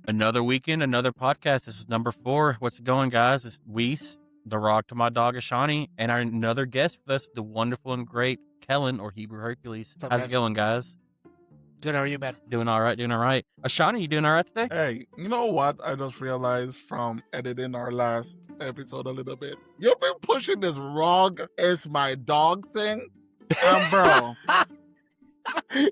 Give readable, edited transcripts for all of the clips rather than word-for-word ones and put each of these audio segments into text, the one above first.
Another weekend, another podcast. This is number 4. What's it going, guys? It's Weiss, the rock to my dog Ashani, and our another guest with us, the wonderful and great Kellen, or Hebrew Hercules. What's up, How's guys? it going, guys? Good, how are you, man? Doing all right, doing all right. Ashani, you doing all right today? Hey, you know what? I just realized from editing our last episode a little bit. You've been pushing this "Rog is my dog" thing. Bro,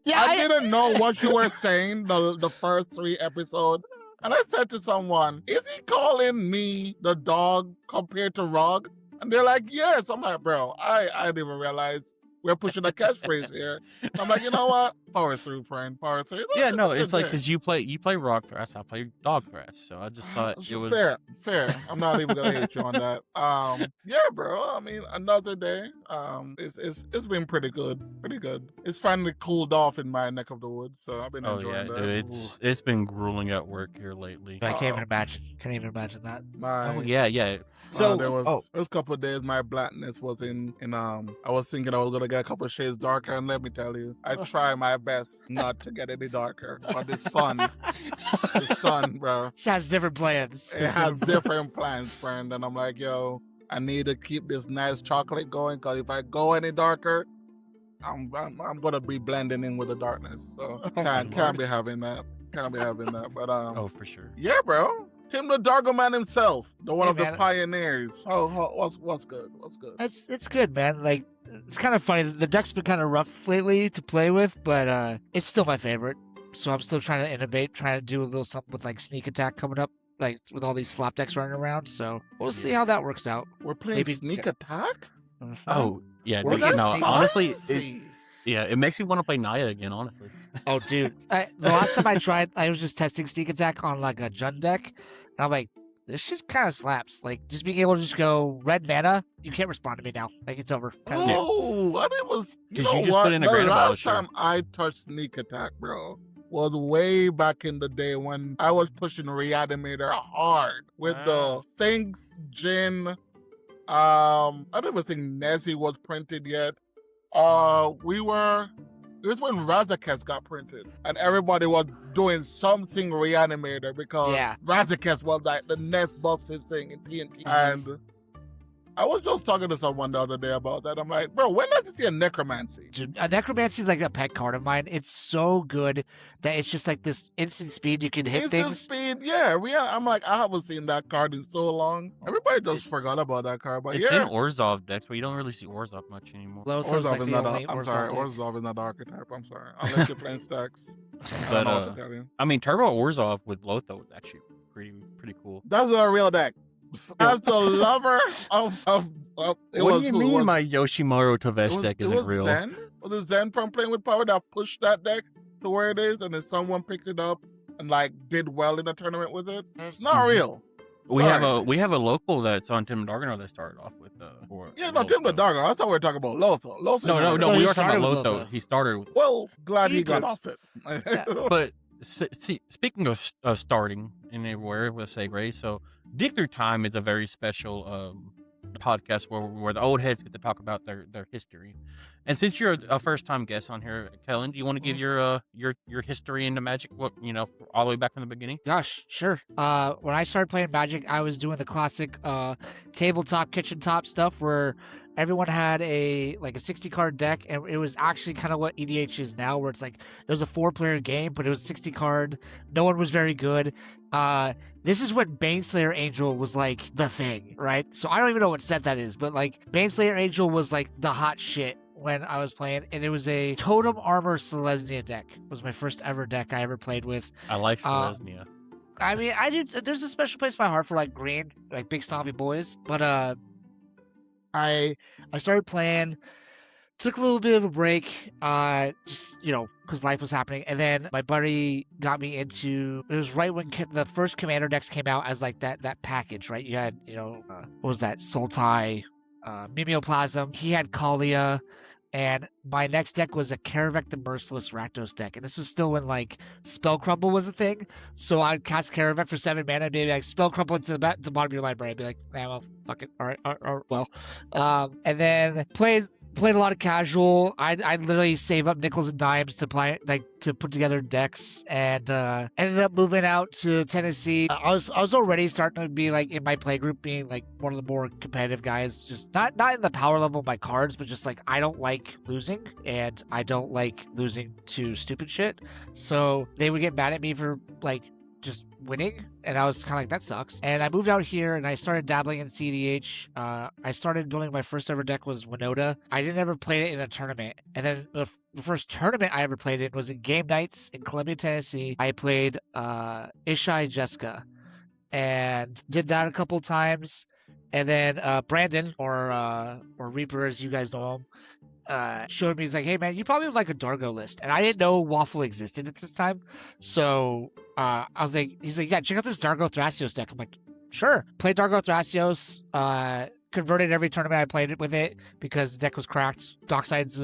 Yeah, I didn't know what you were saying the first 3 episodes. And I said to someone, is he calling me the dog compared to Rog? And they're like, yes. I'm like, bro, I didn't even realize we're pushing a catchphrase here. I'm like, you know what? Power through, friend. Power through. Yeah, no, it's like because you play rock thrash, I play dog thrash, so I just thought it was fair. I'm not even gonna hate you on that. Yeah, bro. I mean, another day. It's been pretty good. It's finally cooled off in my neck of the woods, so I've been enjoying that. Dude, it's been grueling at work here lately. I can't even imagine. Can't even imagine that. Oh yeah. So there was a couple of days my blackness was in I was thinking I was gonna get a couple of shades darker, and let me tell you, I try my best not to get any darker. But the sun, bro, It has different plans. it has different plans, friend. And I'm like, yo, I need to keep this nice chocolate going, because if I go any darker, I'm gonna be blending in with the darkness. So can't be having that. But oh, for sure. yeah, bro. Tim the Dargo Man himself, one of man. the pioneers. What's good? It's good, man. Like, it's kind of funny. The deck's been kind of rough lately to play with, but it's still my favorite. So I'm still trying to innovate, trying to do a little something with like sneak attack coming up, like with all these slop decks running around. So we'll see how that works out. We're playing Maybe- sneak attack. Oh yeah, Well, dude, that's honestly, spicy. it makes me want to play Naya again. Honestly. Oh, dude. The last time I tried, I was just testing sneak attack on like a Jund deck. And I'm like, this shit kind of slaps. Like, just being able to just go red mana, you can't respond to me now. Like, it's over. Oh, and it was. You 'Cause know you just what? put in a The Grand last Abolisher. time I touched sneak attack, bro, was way back in the day when I was pushing Reanimator hard with the Things Jin. I don't even think Nezzy was printed yet. It was when Razakets got printed, and everybody was doing something Reanimator because Razakets was like the next busted thing in TNT. And I was just talking to someone the other day about that. I'm like, bro, when does you see a Necromancy? Dude, a Necromancy is like a pet card of mine. It's so good that it's just like this instant speed. You can hit Instant things. speed, yeah. I'm like, I haven't seen that card in so long. Everybody just forgot about that card, but It's yeah. in Orzhov decks, but you don't really see Orzhov much anymore. Lotho's like Orzhov is the not only I'm Orzhov sorry, deck. Orzhov is not the archetype. I'm sorry. Unless you're playing stacks. I don't know what to tell you. I mean, Turbo Orzhov with Lotho is actually pretty cool. That's not a real deck. As the lover of What do you mean my Yoshimaru Tovesh deck isn't real? Zen? Was it Zen from Playing with Power that pushed that deck to where it is, and then someone picked it up and like did well in the tournament with it? It's not real. We Sorry. have a local that's on Tim Dargano that started off with Tim the Dargo. I thought we were talking about Lotho. No, No, we he are talking started about with Lotho. Lotho. He started with. Well, glad he got did. off it. But speaking of starting in everywhere with Segre, so Dig Through Time is a very special podcast where the old heads get to talk about their history. And since you're a first time guest on here, Kellen, do you want to give your history into Magic? What all the way back from the beginning? Gosh, sure. When I started playing Magic, I was doing the classic tabletop, kitchen top stuff where everyone had a 60 card deck, and it was actually kind of what EDH is now, where it's like it was a 4-player game, but it was 60 card. No one was very good. This is when Baneslayer Angel was like the thing, right? So I don't even know what set that is, but like Baneslayer Angel was like the hot shit when I was playing, and it was a Totem Armor Selesnya deck. It was my first ever deck I ever played with. I like Selesnya. I mean, I do. There's a special place in my heart for like green, like big stompy boys. But I started playing, took a little bit of a break, just because life was happening, and then my buddy got me into. It was right when the first Commander decks came out as like that package, right? You had what was that? Sultai, Mimeoplasm. He had Kalia. And my next deck was a Karavek the Merciless Rakdos deck. And this was still when, like, Spell Crumble was a thing. So I'd cast Karavek for 7 mana and be like, Spell Crumble into the bottom of your library. I'd be like, well, fuck it. All right, well. And then played played a lot of casual. I literally save up nickels and dimes to play, like to put together decks, and ended up moving out to Tennessee. I was already starting to be like in my play group, being like one of the more competitive guys. Just not in the power level of my cards, but just like I don't like losing, and I don't like losing to stupid shit. So they would get mad at me for like just winning, and I was kind of like, that sucks. And I moved out here and I started dabbling in cEDH. I started building my first ever deck was Winota. I didn't ever play it in a tournament, and then the first tournament I ever played it was in game nights in Columbia, Tennessee. I played Ishai Jessica and did that a couple times, and then Brandon or Reaper, as you guys know him, showed me. He's like, hey man, you probably would like a Dargo list, and I didn't know Waffle existed at this time. So I was like, he's like, yeah, check out this Dargo Thrasios deck. I'm like, sure. Played Dargo Thrasios, converted every tournament I played it with it because the deck was cracked. Dockside's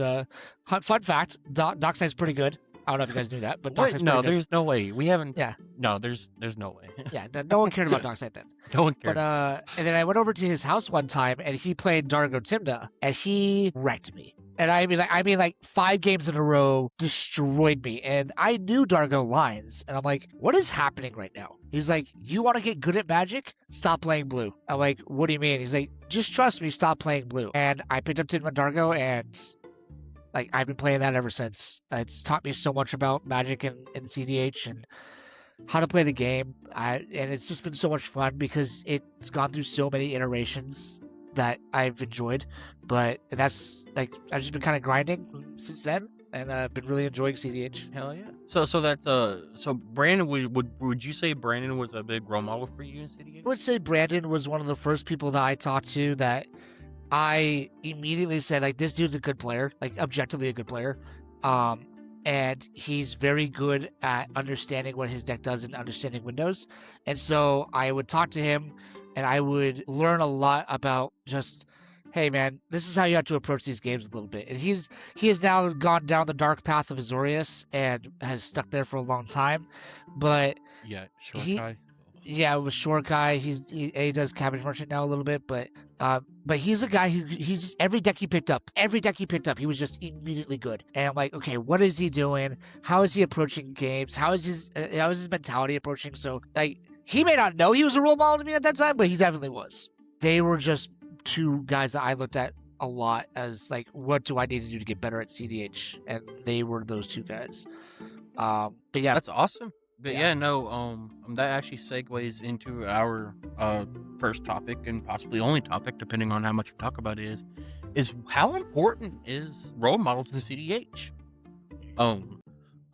fun fact, Dockside's pretty good. I don't know if you guys knew that, but Dockside's No, pretty good. there's no way. We haven't. Yeah. No, there's no way. Yeah, no one cared about Dockside then. No one cared. But and then I went over to his house one time, and he played Dargo Timna, and he wrecked me. And I mean, like 5 games in a row, destroyed me. And I knew Dargo lines, and I'm like, what is happening right now? He's like, you want to get good at Magic? Stop playing blue. I'm like, what do you mean? He's like, just trust me, stop playing blue. And I picked up Timna Dargo, and like I've been playing that ever since. It's taught me so much about Magic and cEDH and how to play the game. And it's just been so much fun because it's gone through so many iterations that I've enjoyed. But that's like I've just been kind of grinding since then, and I've been really enjoying cEDH. Hell yeah. So that's so Brandon, would you say Brandon was a big role model for you in cEDH? I would say Brandon was one of the first people that I talked to that I immediately said, like, this dude's a good player, like objectively a good player. And he's very good at understanding what his deck does and understanding windows. And so I would talk to him and I would learn a lot about just, hey man, this is how you have to approach these games a little bit. And he has now gone down the dark path of Azorius and has stuck there for a long time. But Yeah, short he- guy. yeah, with Short Guy, he does Cabbage Merchant now a little bit, but he's a guy who he just every deck he picked up, he was just immediately good. And I'm like, okay, what is he doing? How is he approaching games? How is his mentality approaching? So like, he may not know he was a role model to me at that time, but he definitely was. They were just 2 guys that I looked at a lot as like, what do I need to do to get better at cEDH? And they were those 2 guys. But yeah, That's awesome. But Yeah. yeah, no, that actually segues into our first topic and possibly only topic, depending on how much we talk about it, is how important is role models in cEDH?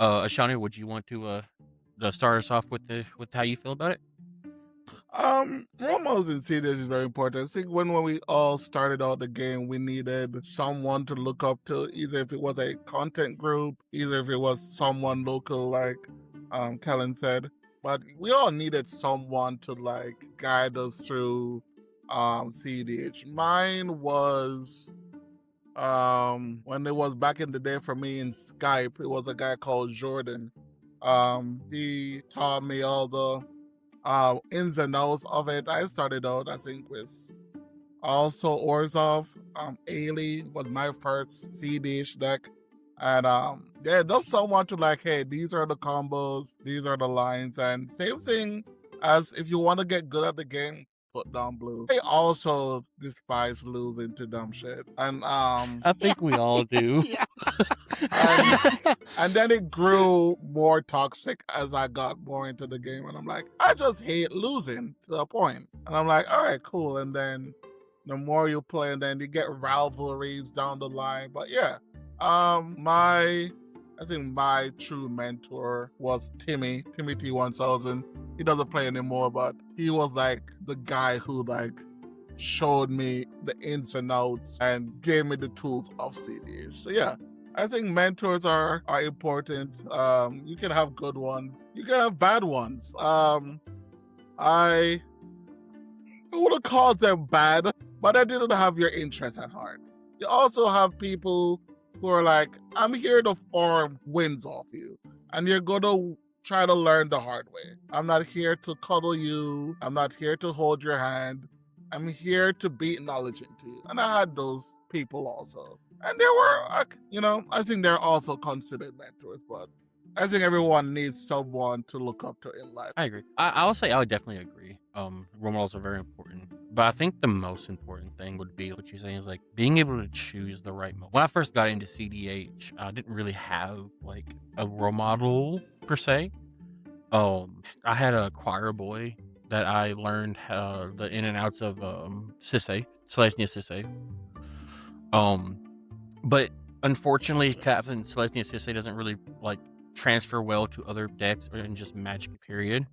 Ashani, would you want to start us off with how you feel about it? Role models in cEDH is very important. I think when we all started out the game, we needed someone to look up to, either if it was a content group, either if it was someone local, like Kellen said. But we all needed someone to like guide us through cEDH. Mine was when it was back in the day for me in Skype, it was a guy called Jordan. He taught me all the ins and outs of it. I started out, I think, with also Orzhov. Ailey was my first cEDH deck. And yeah, just someone to like, hey, these are the combos, these are the lines, and same thing as if you want to get good at the game, put down blue. They also despise losing to dumb shit. And I think we all do. yeah. and then it grew more toxic as I got more into the game, and I'm like, I just hate losing to a point. And I'm like, all right, cool. And then the more you play, and then you get rivalries down the line. But yeah, I think my true mentor was Timmy T1000. He doesn't play anymore, but he was like the guy who like showed me the ins and outs and gave me the tools of cEDH. So yeah, I think mentors are important. You can have good ones, you can have bad ones. I wouldn't call them bad, but I didn't have your interests at heart. You also have people who are like, I'm here to farm wins off you, and you're gonna try to learn the hard way. I'm not here to cuddle you. I'm not here to hold your hand. I'm here to beat knowledge into you. And I had those people also. And there were, I think they're also considered mentors, but I think everyone needs someone to look up to in life. I agree. I will say I would definitely agree. Role models are very important, but I think the most important thing would be what you're saying is like being able to choose the right moment. When I first got into cEDH, I didn't really have like a role model per se. I had a choir boy that I learned the in and outs of Sisse, Selesnya Sisse. But unfortunately, Captain Selesnya Sisse doesn't really like transfer well to other decks and just Magic period.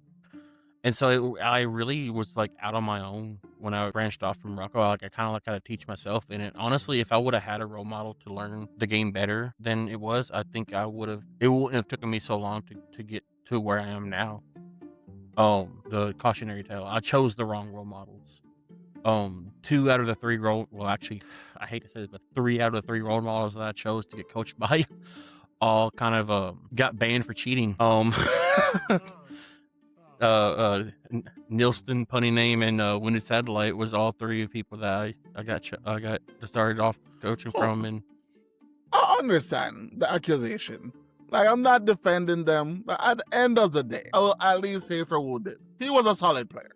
And so I really was like out on my own when I branched off from Rocco. Like I kind of like had to teach myself. And honestly, if I would have had a role model to learn the game better than it was, I think I would have. It wouldn't have taken me so long to get to where I am now. The cautionary tale. I chose the wrong role models. 2 out of the 3 actually, I hate to say this, but 3 out of the 3 role models that I chose to get coached by all kind of got banned for cheating. Nilston, punny name, and Winded Satellite was all 3 people that I got started off coaching from. And I understand the accusation. Like, I'm not defending them, but at the end of the day, I will at least say for Wounded, he was a solid player.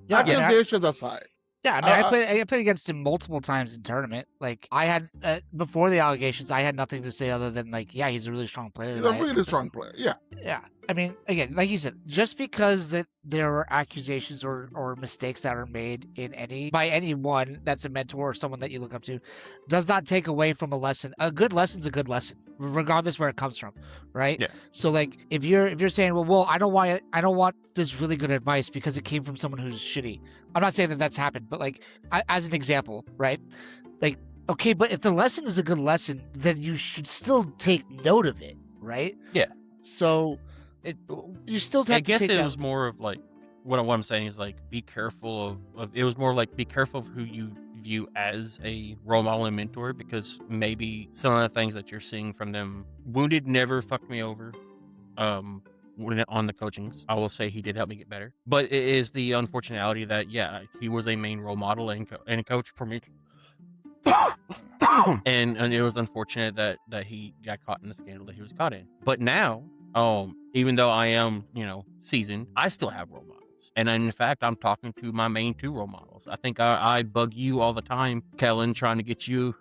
Yeah, accusations aside. Yeah, I mean, I played against him multiple times in tournament. Like, I had before the allegations, I had nothing to say other than like, yeah, he's a really strong player. He's a really strong player. Yeah. Yeah. I mean, again, like you said, just because that there are accusations or mistakes that are made by anyone that's a mentor or someone that you look up to, does not take away from a lesson. A good lesson's a good lesson, regardless where it comes from, right? Yeah. So like, if you're saying, well, I don't want this really good advice because it came from someone who's shitty. I'm not saying that that's happened, but like, as an example, right? Like, okay, but if the lesson is a good lesson, then you should still take note of it, right? Yeah. So you still have I to guess take it that. was more of like what I'm saying is like be careful of it was more like be careful of who you view as a role model and mentor, because maybe some of the things that you're seeing from them. Wounded never fucked me over when on the coachings. I will say he did help me get better, but it is the unfortunality that he was a main role model and coach for me. and it was unfortunate that he got caught in the scandal that he was caught in. But now, even though I am, seasoned, I still have role models. And in fact, I'm talking to my main 2 role models. I think I bug you all the time, Kellen, trying to get you.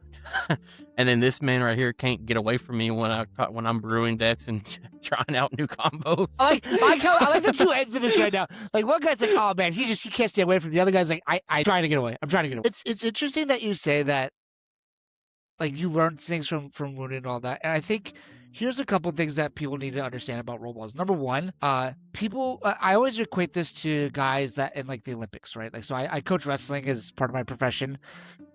And then this man right here can't get away from me when I'm brewing decks and trying out new combos. I like the 2 ends of this right now. Like, one guy's like, oh man, he can't stay away from me. The other guy's like, I'm trying to get away. I'm trying to get away. It's interesting that you say that, like, you learned things from Wounded and all that. And I think here's a couple things that people need to understand about role models. Number one, people, I always equate this to guys that in like the Olympics, right? Like, so I coach wrestling as part of my profession,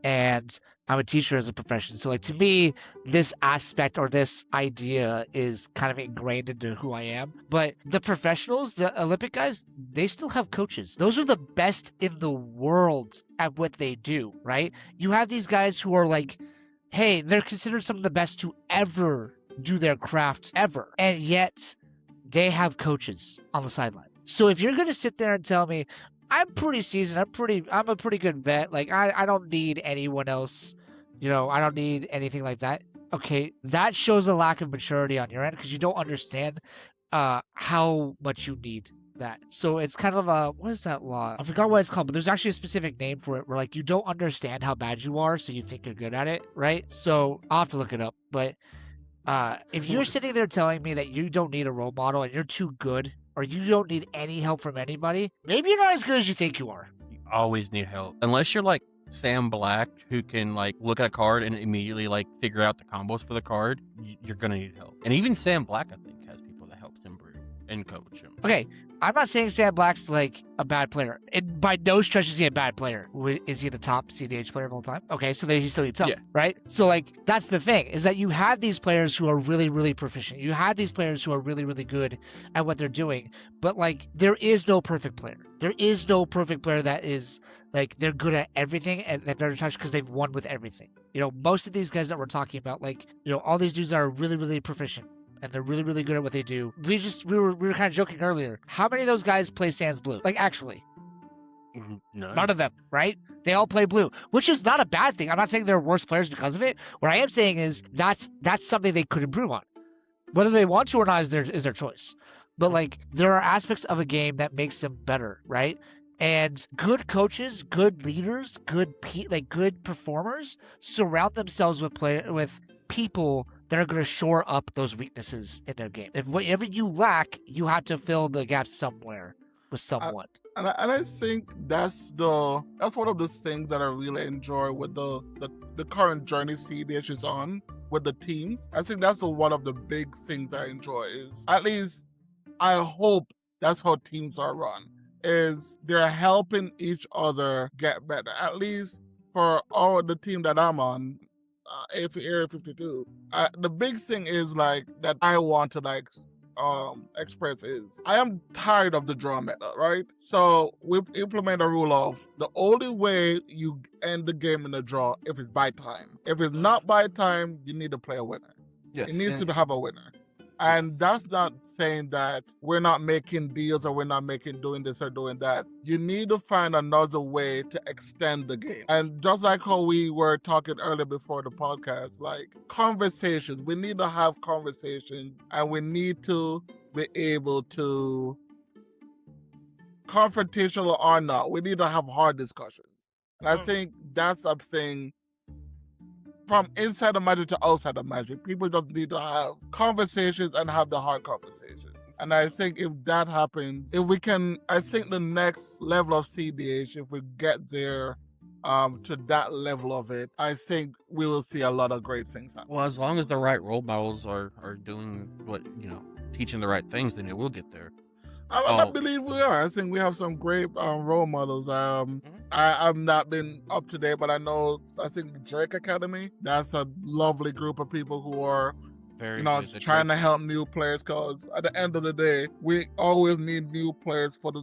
and I'm a teacher as a profession. So like, to me, this aspect or this idea is kind of ingrained into who I am. But the professionals, the Olympic guys, they still have coaches. Those are the best in the world at what they do, right? You have these guys who are like, hey, they're considered some of the best to ever do their craft ever. And yet they have coaches on the sideline. So if you're going to sit there and tell me, I'm pretty seasoned, I'm a pretty good vet, like I don't need anyone else, I don't need anything like that. Okay, that shows a lack of maturity on your end because you don't understand how much you need that. So it's kind of a, what is that law? I forgot what it's called, but there's actually a specific name for it where like you don't understand how bad you are, so you think you're good at it, right? So I'll have to look it up. But if you're sitting there telling me that you don't need a role model and you're too good, or you don't need any help from anybody, maybe you're not as good as you think you are. You always need help. Unless you're like Sam Black, who can like look at a card and immediately like figure out the combos for the card, you're gonna need help. And even Sam Black, I think, has people that helps him brew and coach him. Okay, I'm not saying Sam Black's like a bad player. And by no stretch is he a bad player. Is he the top cEDH player of all time? Okay, so then he still needs help, right? So like, that's the thing, is that you have these players who are really, really proficient. You have these players who are really, really good at what they're doing. But like, there is no perfect player. There is no perfect player that is like, they're good at everything and that they're touched because they've won with everything. Most of these guys that we're talking about, like, all these dudes are really, really proficient. And they're really, really good at what they do. We were kind of joking earlier. How many of those guys play Sans Blue? Like, actually. No. None of them, right? They all play blue, which is not a bad thing. I'm not saying they're worse players because of it. What I am saying is that's something they could improve on. Whether they want to or not is their choice. But like there are aspects of a game that makes them better, right? And good coaches, good leaders, good performers surround themselves with people that are going to shore up those weaknesses in their game. If whatever you lack, you have to fill the gaps somewhere with someone. And I think that's one of the things that I really enjoy with the current journey cEDH is on with the teams. I think that's one of the big things I enjoy is, at least I hope that's how teams are run, is they're helping each other get better. At least for the team that I'm on, Area 52, the big thing is like that I want to like express is I am tired of the draw meta, right? So we implement a rule of the only way you end the game in a draw if it's by time. If it's not by time, you need to play a winner. Yes. It needs to have a winner. And that's not saying that we're not making deals or we're not doing this or doing that. You need to find another way to extend the game. And just like how we were talking earlier before the podcast, like conversations, we need to have conversations and we need to be able to, confrontational or not, we need to have hard discussions. And I think that's a thing from inside of Magic to outside of Magic. People just need to have conversations and have the hard conversations. And I think if that happens, I think the next level of cEDH, if we get there to that level of it, I think we will see a lot of great things happen. Well, as long as the right role models are doing what, teaching the right things, then it will get there. I believe we are. I think we have some great role models. I've not been up to date, but I think Drake Academy, that's a lovely group of people who are trying to help new players, because at the end of the day, we always need new players for the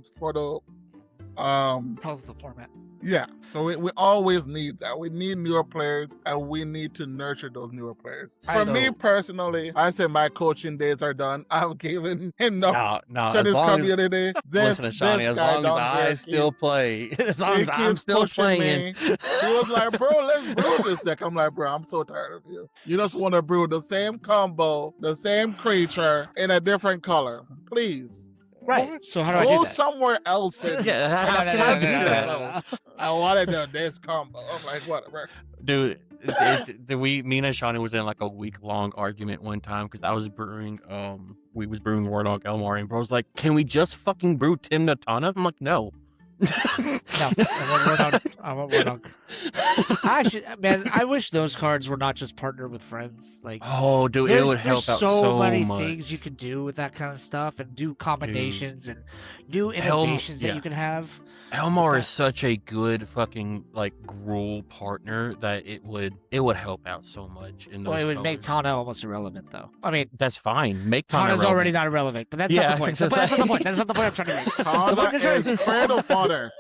Health of the format. Yeah, so we always need that. We need newer players, and we need to nurture those newer players. For me personally, I say my coaching days are done. I've given enough to this community. Listen, Shawnee, as long as I still play, as long as I'm still playing. He was like, bro, let's brew this deck. I'm like, bro, I'm so tired of you. You just want to brew the same combo, the same creature in a different color. Please. Right. So how do I do that? Go somewhere else. How can I do that? I want to do this combo. I'm like, whatever. Dude, me and Shawnee was in like a week-long argument one time because I was brewing, we was brewing Warlock Elmar, and bro was like, can we just fucking brew Tim Natana? I'm like, no. No, I want Warlock. Actually, man, I wish those cards were not just partnered with friends. Like, oh, dude, it would help out so many much. things you could do with that kind of stuff, and do combinations and new innovations that you can have. Elmar is such a good fucking like Gruul partner that it would help out so much in those. Well, it would colors. make Tana almost irrelevant, though. I mean, that's fine. Make Tana's already not irrelevant, but that's not the point. That's not the point. That's not the point I'm trying to make. Tana is cradle fodder.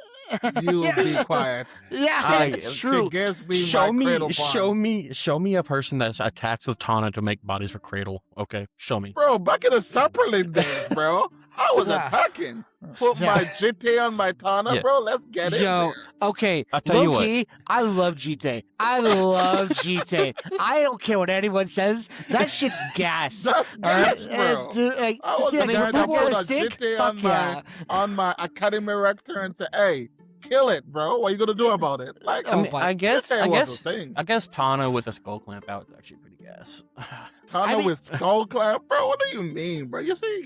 You be quiet. Yeah, it's true. Show me a person that attacks with Tana to make bodies for Cradle. Okay, show me. Bro, back in the Separate days, bro, I was attacking. Put my GT on my Tana, bro. Let's get it. Yo, okay. I'll tell you what. I love GT. I love GT. I don't care what anyone says. That shit's gas. That's gas, bro. Dude, like, I was the guy that put a GT on my Academy Rector and said, hey, kill it, bro. What are you gonna do about it? Like, I guess Tana with a skull clamp out is actually pretty gas. Tana with skull clamp, bro. What do you mean, bro? You see,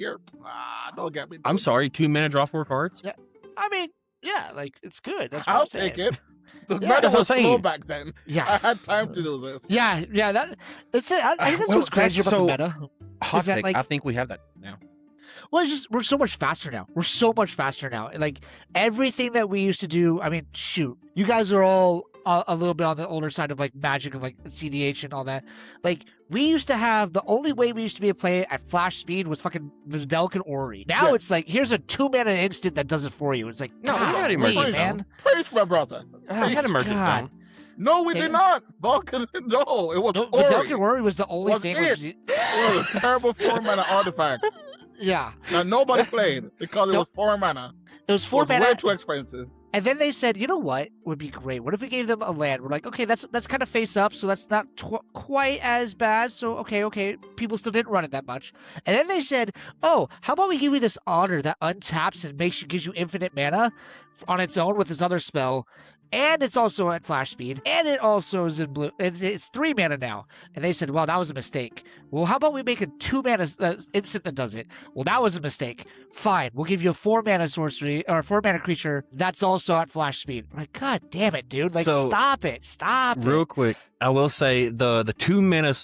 don't get me. I'm sorry. 2 mana draw 4 cards. Yeah, I mean, yeah, like it's good. That's what I'll I'm saying. take it. The meta was slow back then. Yeah, I had time to do this. Yeah. That's it. I think that's what's crazy about the meta. Hot take, I think we have that now. Well, it's just we're so much faster now. Like everything that we used to do. I mean, shoot, you guys are all a little bit on the older side of like Magic and like cEDH and all that. Like we used to have the only way we used to be able to play at flash speed was fucking Vidalk and Ori. Now it's like here's a 2 mana instant that does it for you. It's like no, we had emergent man. Preach, my brother. We had emergent zone. No, we did not. Vulcan, no, it was Ori. Vidalk and Ori was the only thing. It was a terrible 4 mana artifact. Yeah. Now nobody played because it was 4 mana. It was 4 mana. Way too expensive. And then they said, you know what would be great? What if we gave them a land? We're like, okay, that's kind of face up, so that's not quite as bad. So okay, people still didn't run it that much. And then they said, oh, how about we give you this honor that untaps and gives you infinite mana on its own with this other spell, and it's also at flash speed, and it also is in blue. It's 3 mana now. And they said, well, that was a mistake. Well, how about we make a 2 mana instant that does it? Well, that was a mistake. Fine, we'll give you a 4 mana sorcery or 4 mana creature that's also at flash speed. I'm like, God damn it, dude! Like, So, stop it. Real quick, I will say the 2 mana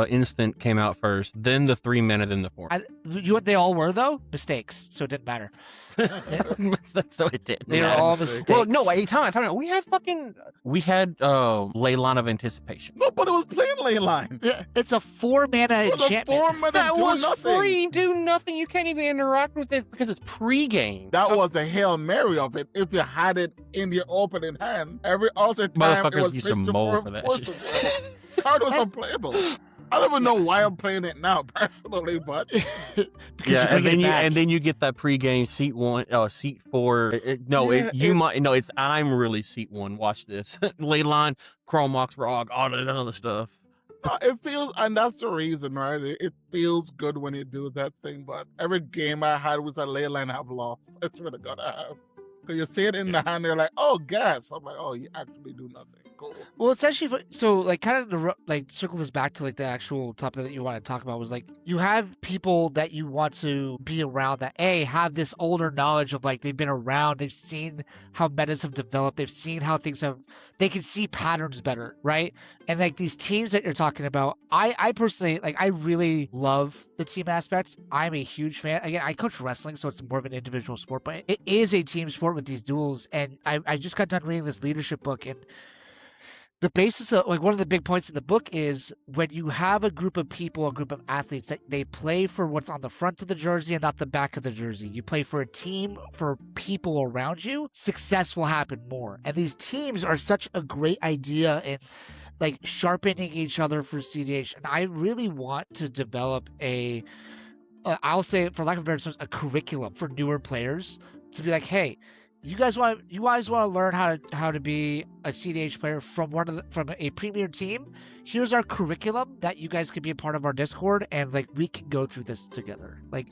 instant came out first, then the 3 mana, then the 4. You know what they all were though? Mistakes. So it didn't matter. So it did. They were all mistakes. Well, no, wait, time out. We had Leyline of Anticipation. No, but it was plain ley line. It's a 4 mana It was a enchantment. 4 mana That do was nothing. free. Do nothing. You can't even interact with it because it's pre-game. That was a Hail Mary of it. If you had it in your opening hand, every other time it Motherfuckers was used to picture mold for that force shit. the card was unplayable. I don't even know why I'm playing it now personally, but Because and then you get that pre-game seat 4. I'm really seat 1. Watch this. Leyline, Chromox, Rog, all that other stuff. it feels, and that's the reason, right? It feels good when you do that thing, but every game I had with a ley line I've lost. It's really gonna have. Because you see it in the hand, you're like, oh, gas. I'm like, oh, you actually do nothing. Cool. Well, it's actually so like kind of circle this back to like the actual topic that you want to talk about was like you have people that you want to be around that have this older knowledge of like they've been around, they've seen how metas have developed, they've seen how they can see patterns better, right? And like these teams that you're talking about, I personally like I really love the team aspects. I'm a huge fan. Again, I coach wrestling, so it's more of an individual sport, but it is a team sport with these duels. And I just got done reading this leadership book, and the basis of like one of the big points in the book is when you have a group of people, a group of athletes that they play for what's on the front of the jersey and not the back of the jersey. You play for a team, for people around you, success will happen more. And these teams are such a great idea in like sharpening each other for cEDH. And I really want to develop I'll say for lack of a better term, a curriculum for newer players to be like, hey, you guys want to learn how to be a cEDH player from a premier team? Here's our curriculum that you guys can be a part of our Discord, and like we can go through this together. Like,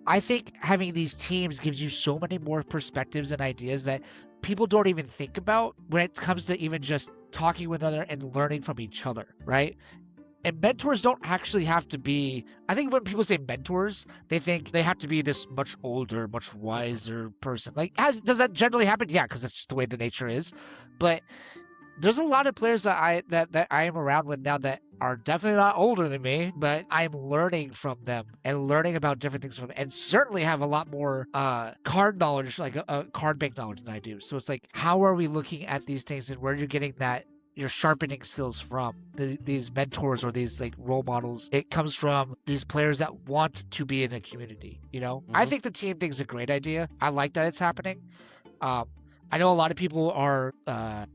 I think having these teams gives you so many more perspectives and ideas that people don't even think about when it comes to even just talking with other and learning from each other, right? And mentors don't actually have to be, I think when people say mentors, they think they have to be this much older, much wiser person. Like, does that generally happen? Yeah, because that's just the way the nature is. But there's a lot of players that I am around with now that are definitely not older than me, but I'm learning from them and learning about different things from them, and certainly have a lot more card knowledge, like a card bank knowledge than I do. So it's like, how are we looking at these things and where you're getting your sharpening skills from these mentors or these like role models? It comes from these players that want to be in a community, you know? Mm-hmm. I think the team thing is a great idea. I like that it's happening. I know a lot of people are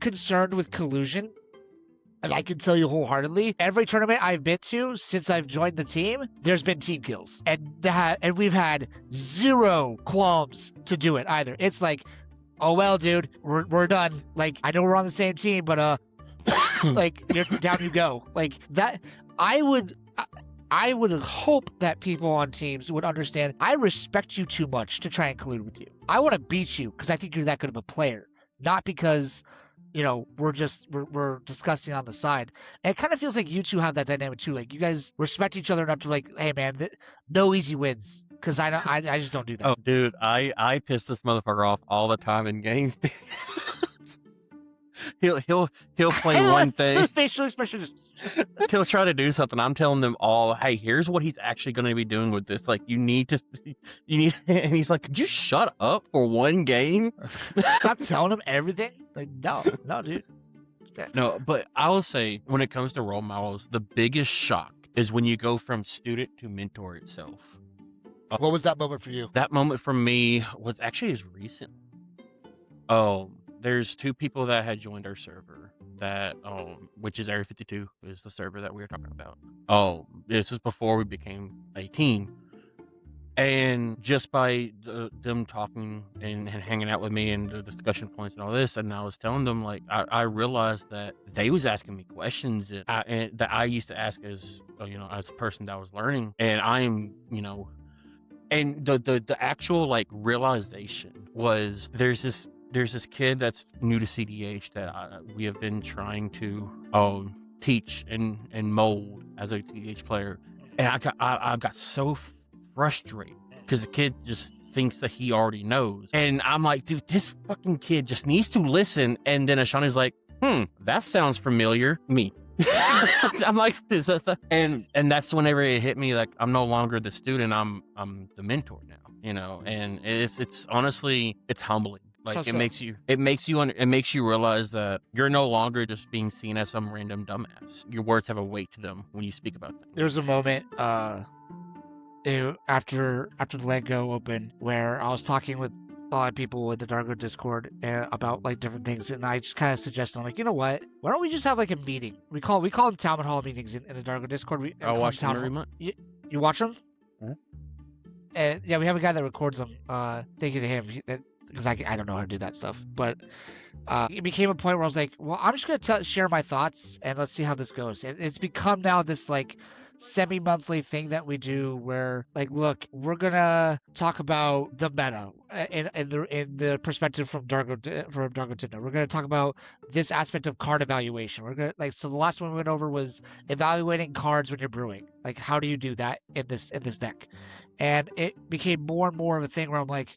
concerned with collusion, and I can tell you wholeheartedly, every tournament I've been to since I've joined the team, there's been team kills, and we've had zero qualms to do it either. It's like, oh well, dude, we're done. Like, I know we're on the same team, but like, you're down you go. Like that, I would hope that people on teams would understand, I respect you too much to try and collude with you. I want to beat you because I think you're that good of a player, not because, you know, we're discussing on the side. And it kind of feels like you two have that dynamic too. Like, you guys respect each other enough to like, hey man, no easy wins. Because I just don't do that. Oh, dude, I piss this motherfucker off all the time in games. he'll play one thing. Facial expression just. He'll try to do something. I'm telling them all, hey, here's what he's actually going to be doing with this. Like, you need, and he's like, could you shut up for one game? I'm telling him everything. Like, no, dude. Okay. No, but I will say, when it comes to role models, the biggest shock is when you go from student to mentor itself. What was that moment for you? That moment for me was actually as recent. Oh, there's 2 people that had joined our server that, which is Area 52, is the server that we were talking about. Oh, this is before we became a team. And just by them talking and hanging out with me and the discussion points and all this, and I was telling them, like, I realized that they was asking me questions that I used to ask as as a person that was learning, and I'm and the actual like realization was there's this kid that's new to CEDH that we have been trying to teach and mold as a CEDH player, and I got so frustrated because the kid just thinks that he already knows, and I'm like, dude, this fucking kid just needs to listen. And then Ashani's like, that sounds familiar. Me. I'm like, and that's whenever it hit me, like, I'm no longer the student, I'm the mentor now, and it's honestly, it's humbling. Like, it makes you realize that you're no longer just being seen as some random dumbass. Your words have a weight to them when you speak about them. There was a moment after the Let Go open where I was talking with a lot of people in the Dargo Discord about like different things, and I just kind of suggested, I'm like, you know what? Why don't we just have like a meeting? We call them town hall meetings in the Dargo Discord. I watch them every month. You watch them? Mm-hmm. And yeah, we have a guy that records them. Thank you to him, because I don't know how to do that stuff. But it became a point where I was like, well, I'm just gonna share my thoughts and let's see how this goes. It's become now this like semi-monthly thing that we do where, like, look, we're gonna talk about the meta in the perspective from Dargo Tinder. We're gonna talk about this aspect of card evaluation. We're gonna so the last one we went over was evaluating cards when you're brewing. Like, how do you do that in this deck? And it became more and more of a thing where I'm like,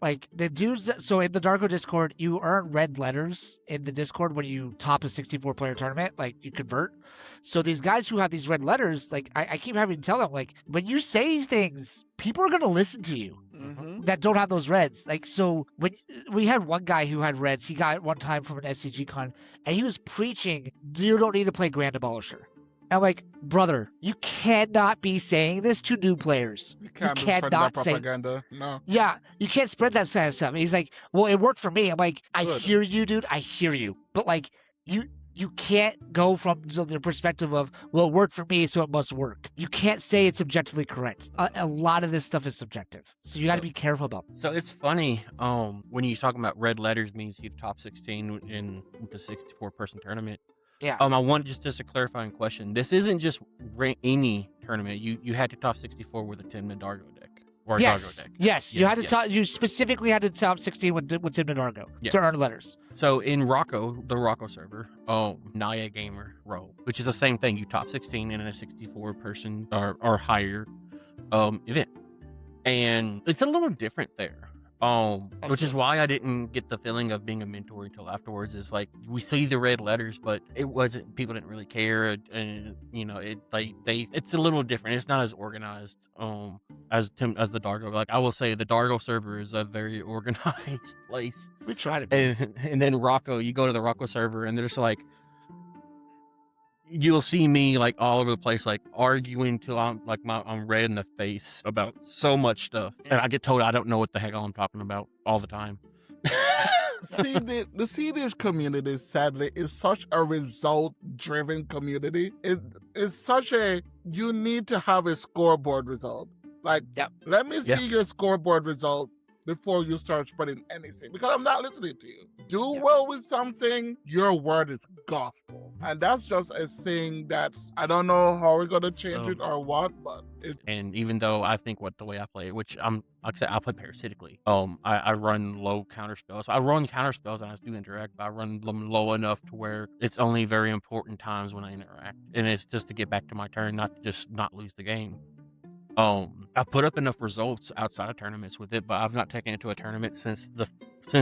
like the dudes. So in the Dargo Discord, you earn red letters in the Discord when you top a 64-player tournament, like you convert. So these guys who have these red letters, like I keep having to tell them, like, when you say things, people are going to listen to you that don't have those reds. Like, so when we had one guy who had reds, he got it one time from an SCG con, and he was preaching, you don't need to play Grand Abolisher. I'm like, brother, you cannot be saying this to new players. You cannot say propaganda. No. Yeah, you can't spread that kind of stuff. And he's like, well, it worked for me. I'm like, I hear you, dude. I hear you. But like, you can't go from the perspective of, well, it worked for me, so it must work. You can't say it's objectively correct. A lot of this stuff is subjective. So you got to be careful about that. So it's funny, when you're talking about red letters means you've top 16 in the 64-person tournament. Yeah. I want just a clarifying question. This isn't just any tournament. You had to top 64 with a Timna Dargo deck or a Dargo deck. Yes. You had to top. You specifically had to top 16 with Timna Dargo to earn letters. So in Rocco, the Rocco server, Naya Gamer Roll, which is the same thing. You top 16 in a 64-person or higher event, and it's a little different there. Which is why I didn't get the feeling of being a mentor until afterwards. Is like, we see the red letters, but people didn't really care, and it's a little different. It's not as organized as the Dargo. Like, I will say the Dargo server is a very organized place. We try to be. And then Rocco, you go to the Rocco server and there's like, you'll see me like all over the place, like arguing till I'm red in the face about so much stuff, and I get told I don't know what the heck I'm talking about all the time. See, the CEDH community, sadly, is such a result-driven community. It's such a, you need to have a scoreboard result. Like, let me see your scoreboard result before you start spreading anything, because I'm not listening to you. Do well with something, your word is gospel. And that's just a thing that's, I don't know how we're going to change it or what, but and even though I think the way I play it, which like I said, I play parasitically. I run low counter spells. I run counter spells and I do interact, but I run them low enough to where it's only very important times when I interact. And it's just to get back to my turn, not to just not lose the game. I put up enough results outside of tournaments with it, but I've not taken it to a tournament since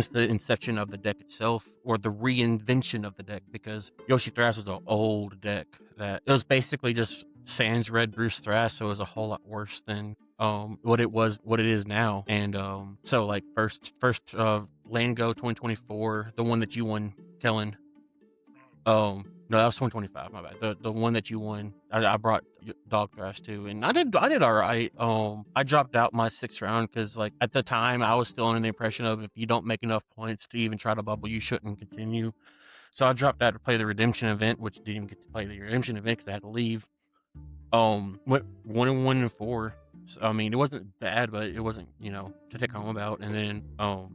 the inception of the deck itself, or the reinvention of the deck, because Yoshi Thrash was an old deck that it was basically just Sans Red Bruce Thrash, so it was a whole lot worse than what it is now. And so like first Land Go 2024, the one that you won, Kellen. No, that was 2025. My bad. The one that you won, I brought Dog Thrash too, and I did all right. I dropped out my 6th round because, like, at the time I was still under the impression of, if you don't make enough points to even try to bubble, you shouldn't continue. So I dropped out to play the Redemption event, which didn't even get to play the Redemption event because I had to leave. Went 1-1-4. So, I mean, it wasn't bad, but it wasn't, to take home about. And then,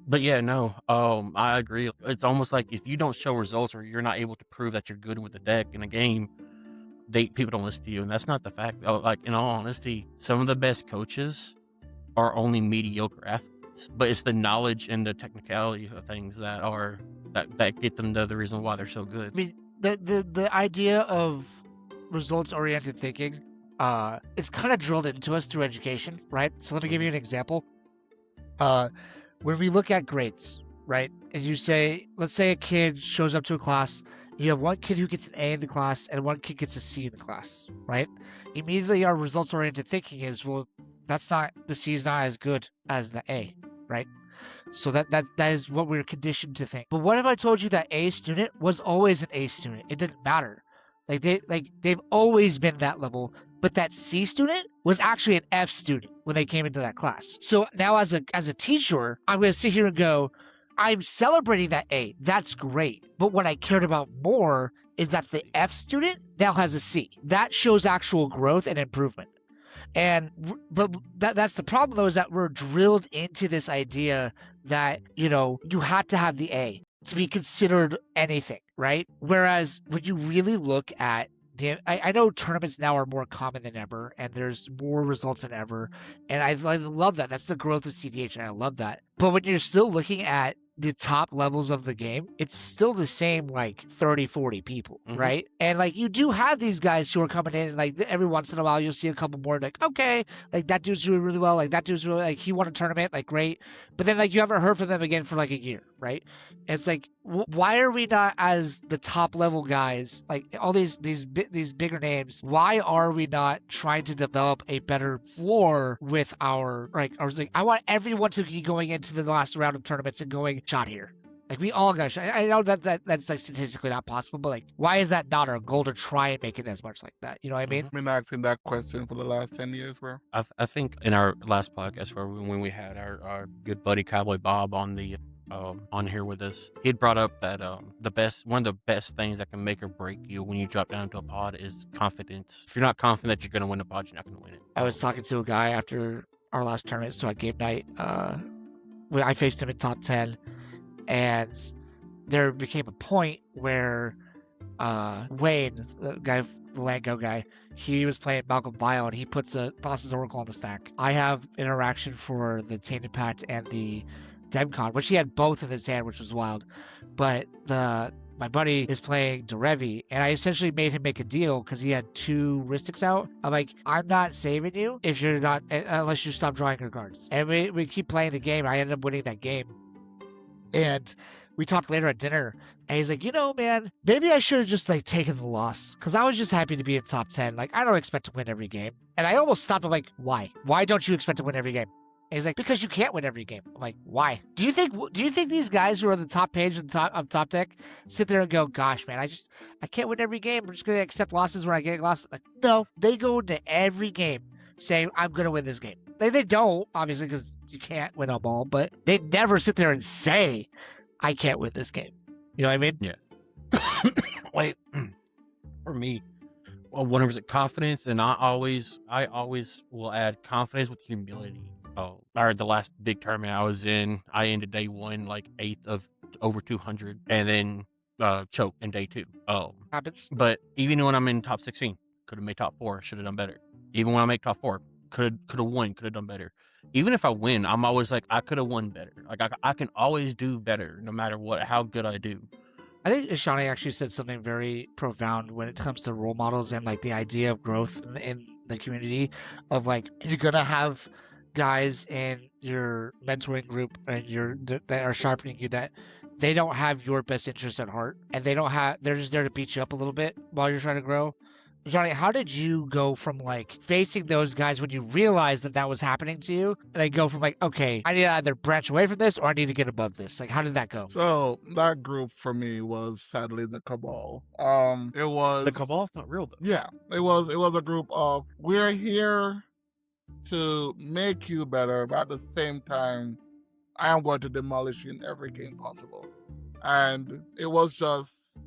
but yeah, no, I agree. It's almost like if you don't show results or you're not able to prove that you're good with the deck in a game, people don't listen to you, and that's not the fact. Like, in all honesty, some of the best coaches are only mediocre athletes, but it's the knowledge and the technicality of things that get them to the reason why they're so good. I mean, the idea of results oriented thinking, it's kind of drilled into us through education, right? So let me give you an example. When we look at grades, right, and let's say a kid shows up to a class, you have one kid who gets an A in the class and one kid gets a C in the class, right? Immediately our results oriented thinking is, well, the C is not as good as the A, right? So that is what we're conditioned to think. But what if I told you that A student was always an A student? It didn't matter. They've always been that level, but that C student was actually an F student when they came into that class. So now as a teacher, I'm going to sit here and go, I'm celebrating that A. That's great. But what I cared about more is that the F student now has a C. That shows actual growth and improvement. But that's the problem, though, is that we're drilled into this idea that, you had to have the A to be considered anything, right? Whereas when you really look at I know tournaments now are more common than ever, and there's more results than ever, and I love that. That's the growth of cEDH, and I love that. But when you're still looking at the top levels of the game, it's still the same, 30, 40 people, right? And you do have these guys who are coming in, and every once in a while you'll see a couple more, okay, that dude's doing really well, that dude's really, he won a tournament, great. But then you haven't heard from them again for a year, right? And it's why are we not, as the top level guys, all these bigger names, why are we not trying to develop a better floor with our, I want everyone to be going into the last round of tournaments and going shot here. We all got shot. I know that's statistically not possible, but why is that not our goal to try and make it as much like that? You know what I mean? I've been asking that question for the last 10 years, bro. I think in our last podcast when we had our good buddy Cowboy Bob on the on here with us, he'd brought up that one of the best things that can make or break you when you drop down into a pod is confidence. If you're not confident that you're gonna win the pod, you're not gonna win it. I was talking to a guy after our last tournament, so at game night, I faced him in top 10, and there became a point where Wayne, the Lango guy, he was playing Malcolm Bio, and he tosses Oracle on the stack. I have interaction for the Tainted Pact and the Demcon, which he had both in his hand, which was wild. But my buddy is playing Derevi, and I essentially made him make a deal because he had 2 Ristics out. I'm like, I'm not saving you if you're not, unless you stop drawing your cards. And we keep playing the game. I ended up winning that game. And we talked later at dinner, and he's like, man, maybe I should have just taken the loss, because I was just happy to be in top 10. I don't expect to win every game. And I almost stopped. I'm like, why? Why don't you expect to win every game? And he's like, because you can't win every game. I'm like, why? Do you think these guys who are on the top page of Top Deck sit there and go, gosh, man, I can't win every game. I'm just gonna accept losses when I get losses? No, they go into every game saying, I'm gonna win this game. They don't, obviously, because you can't win them all, but they never sit there and say, I can't win this game. You know what I mean? Yeah. Wait, for me, well, 100% confidence, and I always will add confidence with humility. The last big tournament I was in, I ended day 1 8th of over 200, and then choke in day 2. Happens. But even when I'm in top 16, could have made top 4, should have done better. Even when I make top 4, could have won, could have done better. Even if I win, I'm always I could have won better. I can always do better, no matter how good I do. I think Ishani actually said something very profound when it comes to role models and the idea of growth in the community of you're gonna have guys in your mentoring group and that are sharpening you, that they don't have your best interest at heart, and they're just there to beat you up a little bit while you're trying to grow. Johnny, how did you go from facing those guys when you realized that was happening to you, and then go from okay, I need to either branch away from this or I need to get above this? How did that go? So that group for me was sadly the Cabal. It was The Cabal's not real though. Yeah, it was a group of, we're here to make you better, but at the same time, I am going to demolish you in every game possible. And it was just,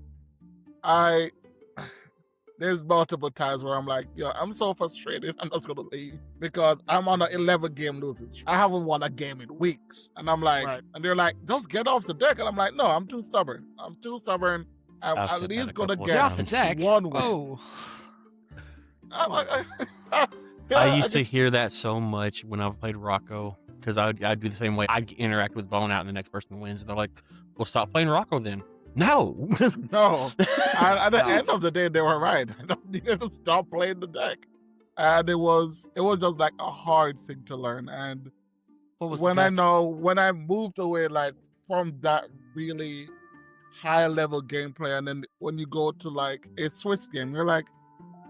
there's multiple times where I'm like, yo, I'm so frustrated. I'm just gonna leave because I'm on an 11-game losing streak. I haven't won a game in weeks, and I'm like, Right. and they're like, just get off the deck, and I'm like, no, I'm too stubborn. I'm I've at said that a least gonna couple of Get get off the times. deck. one win. Oh, I used to hear that so much when I played Rocco because I'd do the same way. I'd interact with Bone Out and the next person wins. And they're like, well, stop playing Rocco then. No. No. At the No. end of the day, they were right. I don't need to stop playing the deck. And it was just like a hard thing to learn. And what was when the when I moved away like from that really high level gameplay, and then when you go to like a Swiss game, you're like,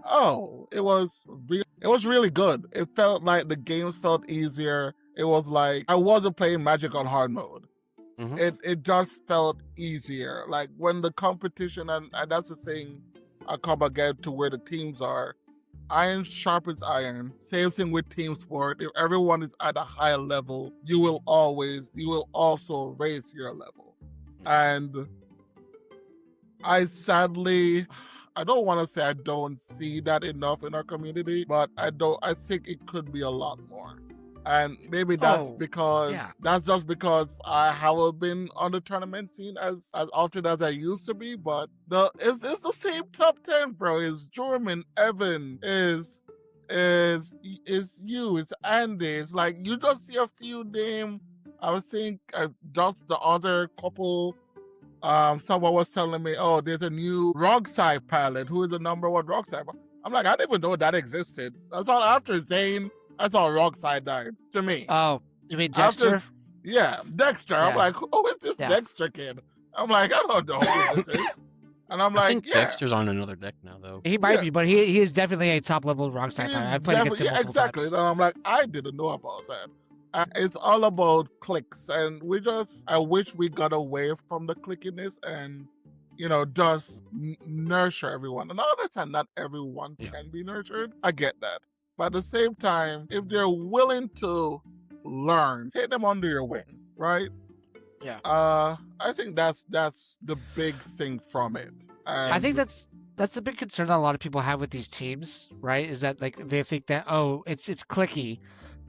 oh, it was really good. It felt like the games felt easier. It was like I wasn't playing Magic on hard mode. Mhm. It just felt easier. Like when the competition, and that's the thing I come again to where the teams are. Iron sharpens iron. Same thing with team sport. If everyone is at a high level, you will also raise your level. And I don't want to say I don't see that enough in our community, but I think it could be a lot more. And maybe that's just because I haven't been on the tournament scene as often as I used to be. But it's the same top 10, bro. It's Jorman, Evan, is you, it's Andy. It's like you just see a few names. I think just the other couple. Someone was telling me, oh, there's a new wrong side pilot. Who is the number one wrong side? I'm like, I didn't even know that existed. I thought after Zane, I saw wrong side died to me. Oh, you mean Dexter? Yeah, Dexter. I'm Yeah. like, who is this Yeah. Dexter kid? I'm like, I don't know who this is. And I'm I like, think yeah. Dexter's on another deck now, though. He might Yeah. be, but he is definitely a top level wrong side He's player. I've played against him definitely- multiple exactly. times. And I'm like, I didn't know about that. It's all about clicks, and I wish we got away from the clickiness and, just nurture everyone. And I understand not everyone Yeah. can be nurtured. I get that. But at the same time, if they're willing to learn, take them under your wing, right? Yeah. I think that's the big thing from it. I think And- that's the big concern that a lot of people have with these teams, right? Is that like they think that it's clicky,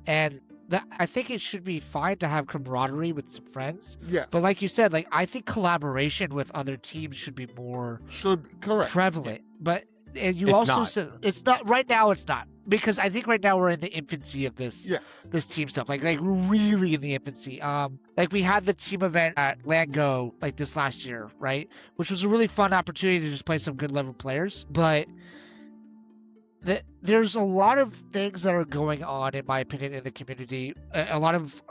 and I think it should be fine to have camaraderie with some friends. yes, But like you said, like I think collaboration with other teams should be more should correct. prevalent. But and you It's also not. said it's not right now. It's not, because I think right now we're in the infancy of this Yes. team stuff. Like really in the infancy. Like we had the team event at Land Go like this last year, right? Which was a really fun opportunity to just play some good level players. But there's a lot of things that are going on, in my opinion, in the community. A lot of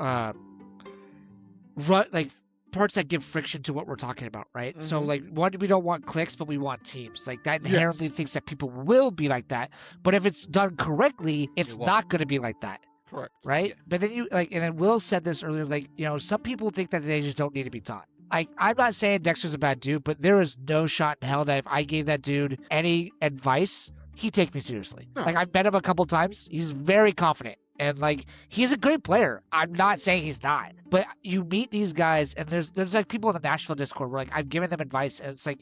like parts that give friction to what we're talking about, right? So Mhm. like, one, we don't want clicks, but we want teams. Like that inherently Yes. thinks that people will be like that. But if it's done correctly, it's It won't. not going to be like that. Correct. Right? Yeah. But then you like, and then Will said this earlier, like, some people think that they just don't need to be taught. Like, I'm not saying Dexter's a bad dude, but there is no shot in hell that if I gave that dude any advice, he'd take me seriously. No. Like, I've met him a couple times. He's very confident. And like, he's a great player. I'm not saying he's not. But you meet these guys, and there's like people in the Nashville Discord where like I've given them advice, and it's like,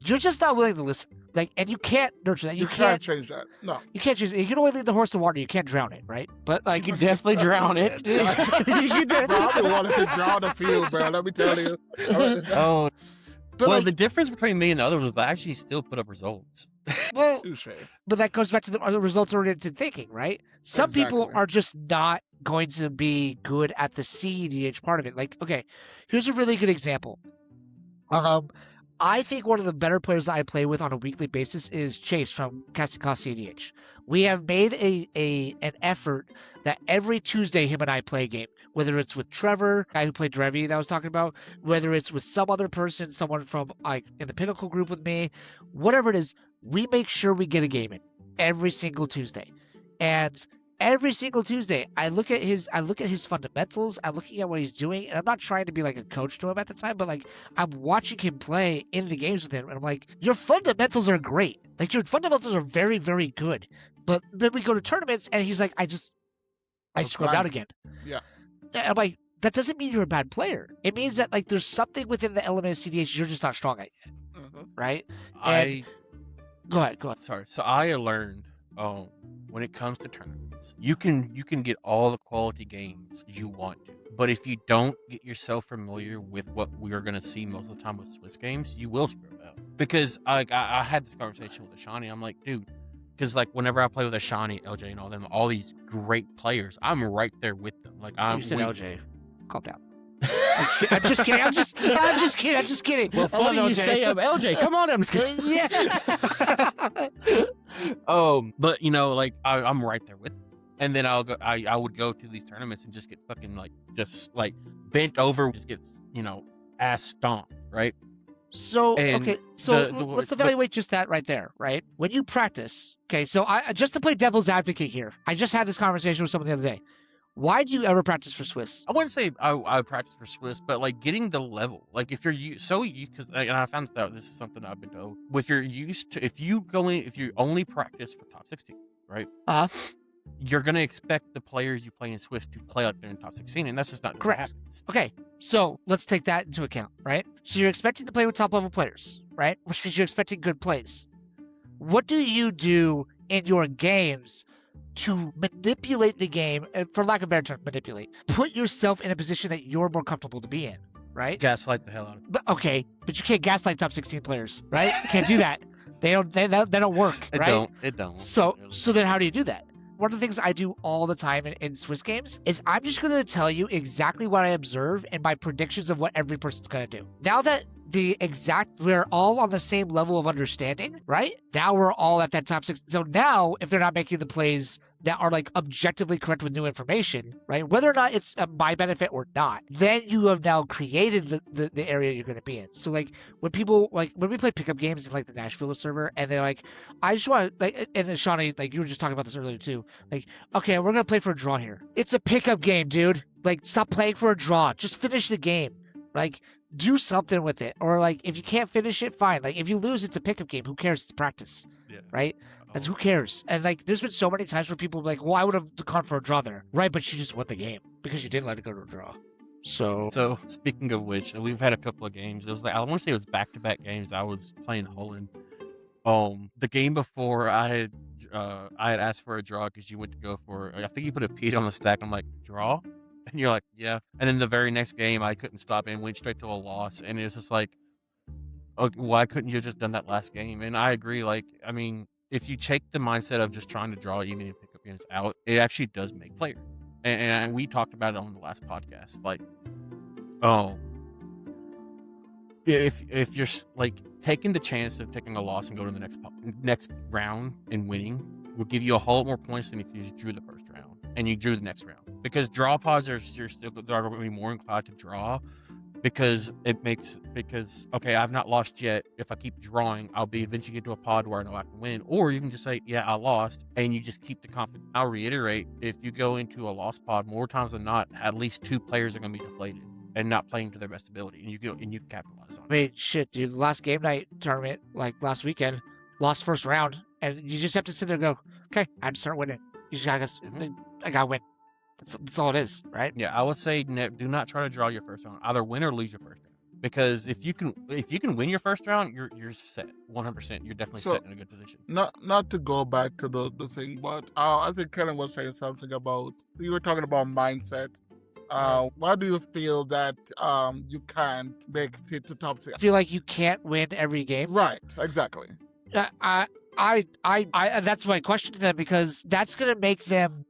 you're just not willing to listen. Like, and you can't nurture that. You can't change that. No. You can't choose. You can only lead the horse to water. You can't drown it, right? But like, You could definitely drown it. You could Bro, definitely- I've been wanting to draw the field, bro. Let me tell you. Oh, but well, like, the difference between me and the others was I actually still put up results. well, Touche. but that goes back to the results-oriented thinking, right? Some people Exactly. are just not going to be good at the cEDH part of it. Like, okay, here's a really good example. I think one of the better players that I play with on a weekly basis is Chase from Casting Cost cEDH. We have made an effort that every Tuesday him and I play a game. Whether it's with Trevor, guy who played Drevi that I was talking about, whether it's with some other person, someone from like in the Pinnacle group with me, whatever it is, we make sure we get a game in every single Tuesday. And every single Tuesday, I look at his fundamentals, I'm looking at what he's doing, and I'm not trying to be like a coach to him at the time, but like I'm watching him play in the games with him, and I'm like, your fundamentals are great. Like your fundamentals are very, very good. But then we go to tournaments, and he's like, I scrubbed out again. Yeah. And I'm like, that doesn't mean you're a bad player. It means that like there's something within the element of cEDH you're just not strong at, Mhm. right? I Go ahead. Sorry. So I learned, when it comes to tournaments, you can get all the quality games you want to, but if you don't get yourself familiar with what we are going to see most of the time with Swiss games, you will screw it up. Because I had this conversation with Ashani. I'm like, dude, because like whenever I play with Ashani, LJ, and all them, all these great players, I'm right there with them. Like You said LJ. Calm down. I'm I'm just kidding. I'm just kidding. Well, I love funny you LJ. say I'm LJ. Come on, I'm just kidding. Yeah. But like I'm right there with them. And then I would go to these tournaments and just get fucking just bent over, just get ass stomped, right? So And okay, so the- let's but- evaluate just that right there, right? When you practice, okay. So I just to play devil's advocate here, I just had this conversation with someone the other day. Why do you ever practice for Swiss? I wouldn't say I practice for Swiss, but getting the level. Like if you're because and I found out this is something I've been told. If you're used to, if you only practice for top 16, right? You're gonna expect the players you play in Swiss to play like they're in top 16, and that's just not Correct. what happens. Okay, so let's take that into account, right? So you're expecting to play with top level players, right? Which means you're expecting good plays. What do you do in your games to manipulate the game, for lack of a better term, manipulate? Put yourself in a position that you're more comfortable to be in, right? Gaslight the hell out of it. But you can't gaslight top 16 players, right? You can't do that. They don't work, right? It don't. So then how do you do that? One of the things I do all the time in Swiss games is I'm just going to tell you exactly what I observe and my predictions of what every person's going to do. Now that we're all on the same level of understanding, right? Now we're all at that top 6. So now if they're not making the plays that are objectively correct with new information, right? Whether or not it's my benefit or not, then you have now created the area you're going to be in. So when people when we play pickup games in the Nashville server and they're I just want and Shawnee, you were just talking about this earlier too. Okay, we're going to play for a draw here. It's a pickup game, dude. Stop playing for a draw. Just finish the game. Do something with it. Or if you can't finish it, fine. If you lose, it's a pickup game. Who cares? It's practice. Yeah. Right? That's who cares. And there's been so many times where people are well, I would have gone for a draw there. Right, but you just won the game because you didn't let it go to a draw. So speaking of which, we've had a couple of games. It was I want to say it was back-to-back games. I was playing Holland. The game before I had asked for a draw because you went to go for. I think you put a Pete on the stack. I'm like, draw, and you're like, yeah. And then the very next game, I couldn't stop and went straight to a loss. And it was just okay, why couldn't you have just done that last game? And I agree. If you take the mindset of just trying to draw even and pick up games out, it actually does make players. And we talked about it on the last podcast. If you're taking the chance of taking a loss and go to the next round and winning will give you a whole lot more points than if you just drew the first round and you drew the next round. Because draw pods are going to be more inclined to draw. Because I've not lost yet. If I keep drawing, I'll be eventually get to a pod where I know I can win. Or you can just say, yeah, I lost, and you just keep the confidence. I'll reiterate, if you go into a lost pod, more times than not, at least 2 players are going to be deflated and not playing to their best ability, and you can capitalize on it. I mean, shit, dude. The last game night tournament, last weekend, lost first round, and you just have to sit there and go, okay, I have to start winning. You just I gotta win. That's all it is, right? Yeah, I would say do not try to draw your first round. Either win or lose your first round. Because if you can win your first round, you're set 100%. You're definitely set in a good position. Not to go back to the thing, but I think Kellen was saying something about. You were talking about mindset. Why do you feel that you can't make it to top 6? I feel like you can't win every game. Right, exactly. I that's my question to them, because that's gonna make them.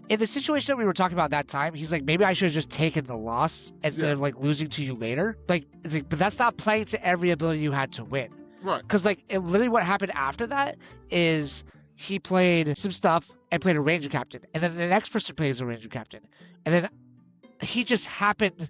In the situation that we were talking about that time, he's like, maybe I should have just taken the loss instead of losing to you later. But that's not playing to every ability you had to win. Right. Because literally what happened after that is he played some stuff and played a ranger captain, and then the next person plays a ranger captain, and then he just happened.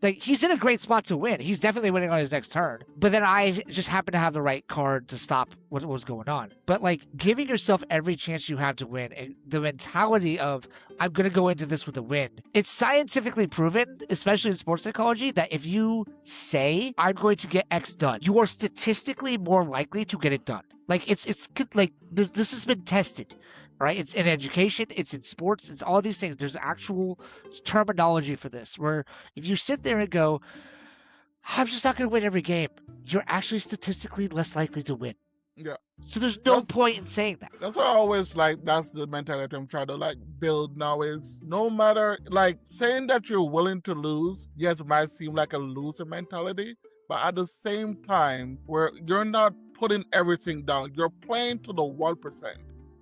He's in a great spot to win. He's definitely winning on his next turn. But then I just happen to have the right card to stop what was going on. But giving yourself every chance you have to win, and the mentality of I'm going to go into this with a win. It's scientifically proven, especially in sports psychology, that if you say I'm going to get X done, you are statistically more likely to get it done. This has been tested. Right? It's in education, it's in sports, it's all these things. There's actual terminology for this, where if you sit there and go, I'm just not going to win every game, you're actually statistically less likely to win. Yeah. So there's no That's- point in saying that. That's why I always like, that's the mentality I'm trying to like build now, is no matter, like, saying that you're willing to lose, yes, it might seem like a loser mentality, but at the same time, where you're not putting everything down, you're playing to the 1%.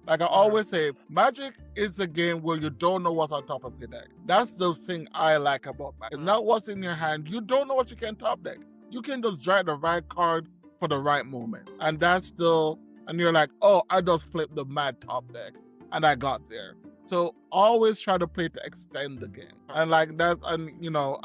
Like I always say, Magic is a game where you don't know what's on top of your deck. That's the thing I like about Magic. It's not what's in your hand. You don't know what you can top deck. You can just draw the right card for the right moment. And that's the, and you're like, oh, I just flipped the mad top deck and I got there. So always try to play to extend the game. And like that, and you know,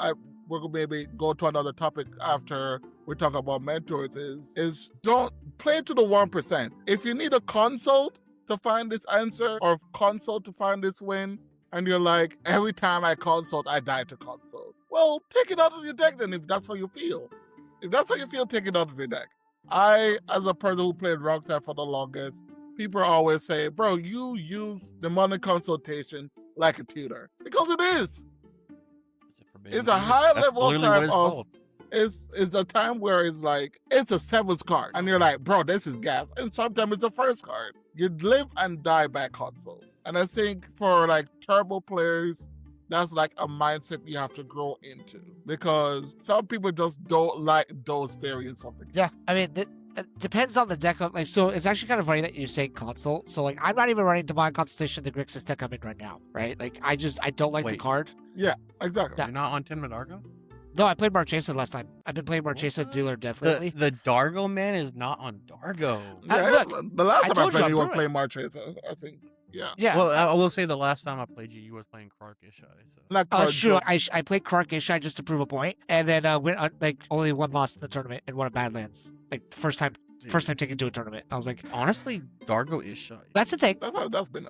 we're gonna maybe go to another topic after we talk about mentors, is don't play to the 1%. If you need a consult to find this answer or consult to find this win, and you're like, every time I consult, I die to consult. Well, take it out of your deck then if that's how you feel. If that's how you feel, take it out of your deck. I, as a person who played Rockstar for the longest, people always say, bro, you use the money consultation like a tutor. Because it is. It's a high level time of, it's a time where it's like, it's a 7th card. And you're like, bro, this is gas. And sometimes it's the first card. You live and die by console. And I think for like turbo players, that's like a mindset you have to grow into, because some people just don't like those variants of the game. Yeah, I mean, it depends on the deck. Like, so it's actually kind of funny that you say consult. So like, I'm not even running Divine Consultation, the Grixis deck I'm in right now, right? Like, I don't like the Wait. card. Yeah, exactly. Yeah. You're not on Tin Dargo? No, I played Marchesa last time. I've been playing Marchesa Dealer Death lately. The Dargo man is not on Dargo. Yeah, look, the last I time I told you played, I'm he was through playing Marchesa, I think. Yeah. Yeah. Well, I will say the last time I played you was playing Krark Ishai. So. Not Oh, card sure. draw. I played Krark Ishai just to prove a point, and then went like only one loss in the tournament and one of Badlands. Like the first time taken to a tournament. I was like, Honestly, Dargo Ishai. that's the thing. That's been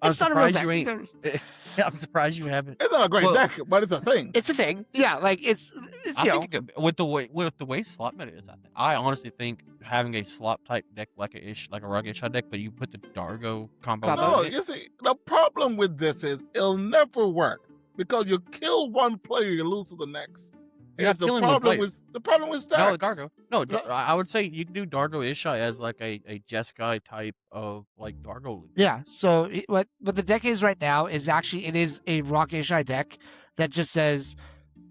I'm It's not a real surprised deck. you ain't. I'm surprised you haven't. It's not a great Well- deck, but it's a thing. It's a thing. Yeah, like it's I you know. think it could, with the way slot meta is, I honestly think having a slot type deck like a Rug Ishai deck, but you put the Dargo combo. Combo. No, with it, you see, the problem with this is it'll never work, because you kill one player, you lose to the next. You're not It's the killing one problem player. with stacks. No, Dargo. No, Yeah. I would say you can do Dargo Ishai as like a Jeskai type of like Dargo. Yeah. So what the deck is right now is actually it is a Rock Ishai deck that just says,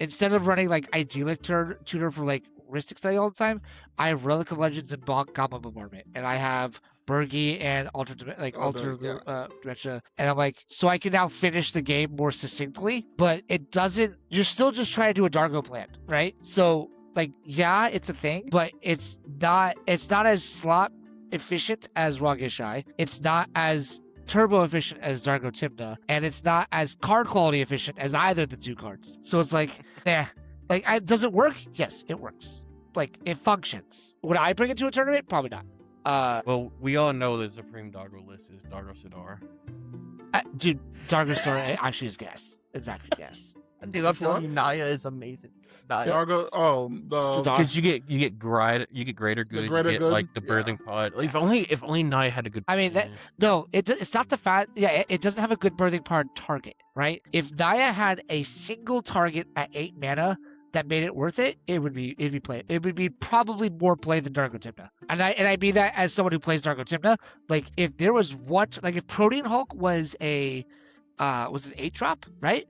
instead of running like Idyllic tutor for like Ristic Study all the time, I have Relic of Legends and Goblin Bombardment, and I have Bergie and Alter Dementia, and I'm like, so I can now finish the game more succinctly, but it doesn't. You're still just trying to do a Dargo plan, right? So like, yeah, it's a thing, but it's not as slot efficient as Rock Ishai. It's not as turbo efficient as Dargo Timna, and it's not as card quality efficient as either of the two cards. So it's like, like, does it work? Yes, it works. Like, it functions. Would I bring it to a tournament? Probably not. Well, we all know the Supreme Dargo list is Dargo Sidar. Dude, Dargo Story actually is gas. It's actually gas. Dude, I'm telling you, Naya is amazing. Naya. Dargo, Sidar. Because you get greater good, greater you get good, like the birthing pod. Like, if only Naya had a good. I mean, plan. No, it's not the fact. Yeah, it doesn't have a good birthing pod target, right? If Naya had a single target at 8 mana that made it worth it, it'd be played. It would be probably more played than Dargo Timna. And I mean that as someone who plays Dargo Timna. Like, if there was one, like if Protean Hulk was an 8-drop, right?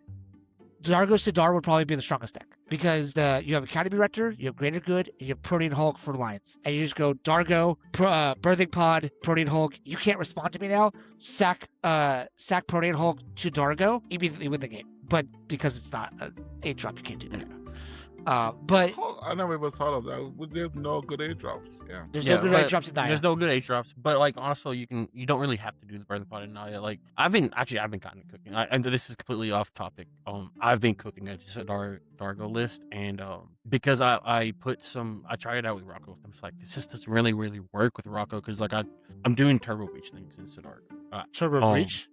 Dargo Sidar would probably be the strongest deck, because you have Academy Rector, you have Greater Good, and you have Protean Hulk for Lions. And you just go Dargo, Birthing Pod, Protean Hulk. You can't respond to me now. Sack Protean Hulk to Dargo, immediately win the game. But because it's not an 8-drop, you can't do that. But I never even thought of that. There's no good 8-drops. Yeah. there's Yeah, no good but 8-drops in Naya. There's no good 8-drops, but like honestly, you don't really have to do the birthing pod in Naya. Like I've been kind of cooking. And this is completely off topic. I've been cooking just a Dargo list, and because I tried it out with Rocco. I was like, this just doesn't really work with Rocco, because like I'm doing turbo breach things in Dargo. Turbo Breach?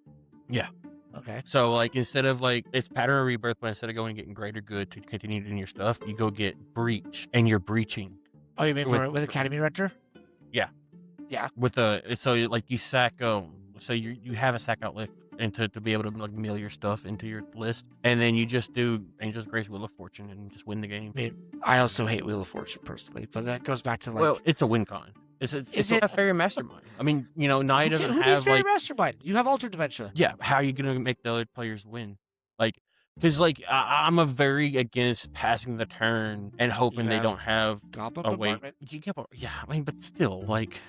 yeah. Okay. So like, instead of like, it's pattern of rebirth, but instead of going and getting greater good to continue doing your stuff, you go get breach, and you're breaching Oh, you mean with Academy Rector? with like you sack so you have a sack outlift, and to be able to like mill your stuff into your list, and then you just do Angel's Grace, Wheel of Fortune, and just win the game. I also hate Wheel of Fortune personally, but that goes back to like. Well, it's a win con. It's Is a it- fairy mastermind. I mean, Naya doesn't Who needs have fairy like mastermind? You have Alter Dementia. yeah. How are you gonna make the other players win? Like, because like I'm a very against passing the turn and hoping You they have don't have Goblin a way. Bombardment. Yeah, I mean, but still, like.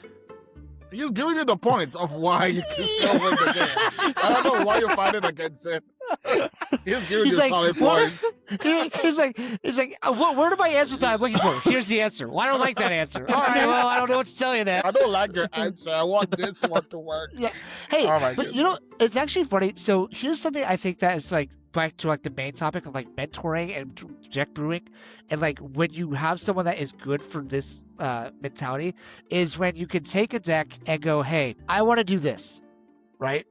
He's giving you the points of why you can still win the game. I don't know why you're fighting against it. He's giving He's you like, solid what? points. He's like, where are my answers that I'm looking for? Here's the answer. Well, I don't like that answer. All right, well, I don't know what to tell you then. I don't like your answer. I want this one to work. Yeah. Hey, Oh my but it's actually funny. So here's something I think that is like back to like the main topic of like mentoring and deck brewing, and like when you have someone that is good for this mentality, is when you can take a deck and go, hey, I want to do this, right?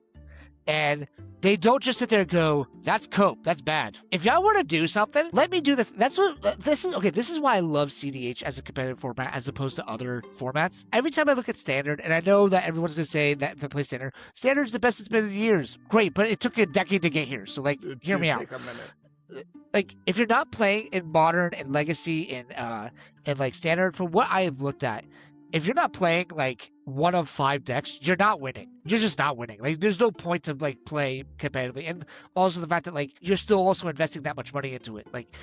And they don't just sit there and go, that's cope, that's bad. If y'all want to do something, let me do this is why I love cEDH as a competitive format as opposed to other formats. Every time I look at Standard, and I know that everyone's going to say that if I play Standard's the best it's been in years. Great, but it took a decade to get here. So, like, hear me out. Take a minute. Like, if you're not playing in Modern and Legacy and like Standard, from what I've looked at, if you're not playing like one of 5 decks, you're not winning. You're just not winning. Like, there's no point to like play competitively, and also the fact that like you're still also investing that much money into it. Like,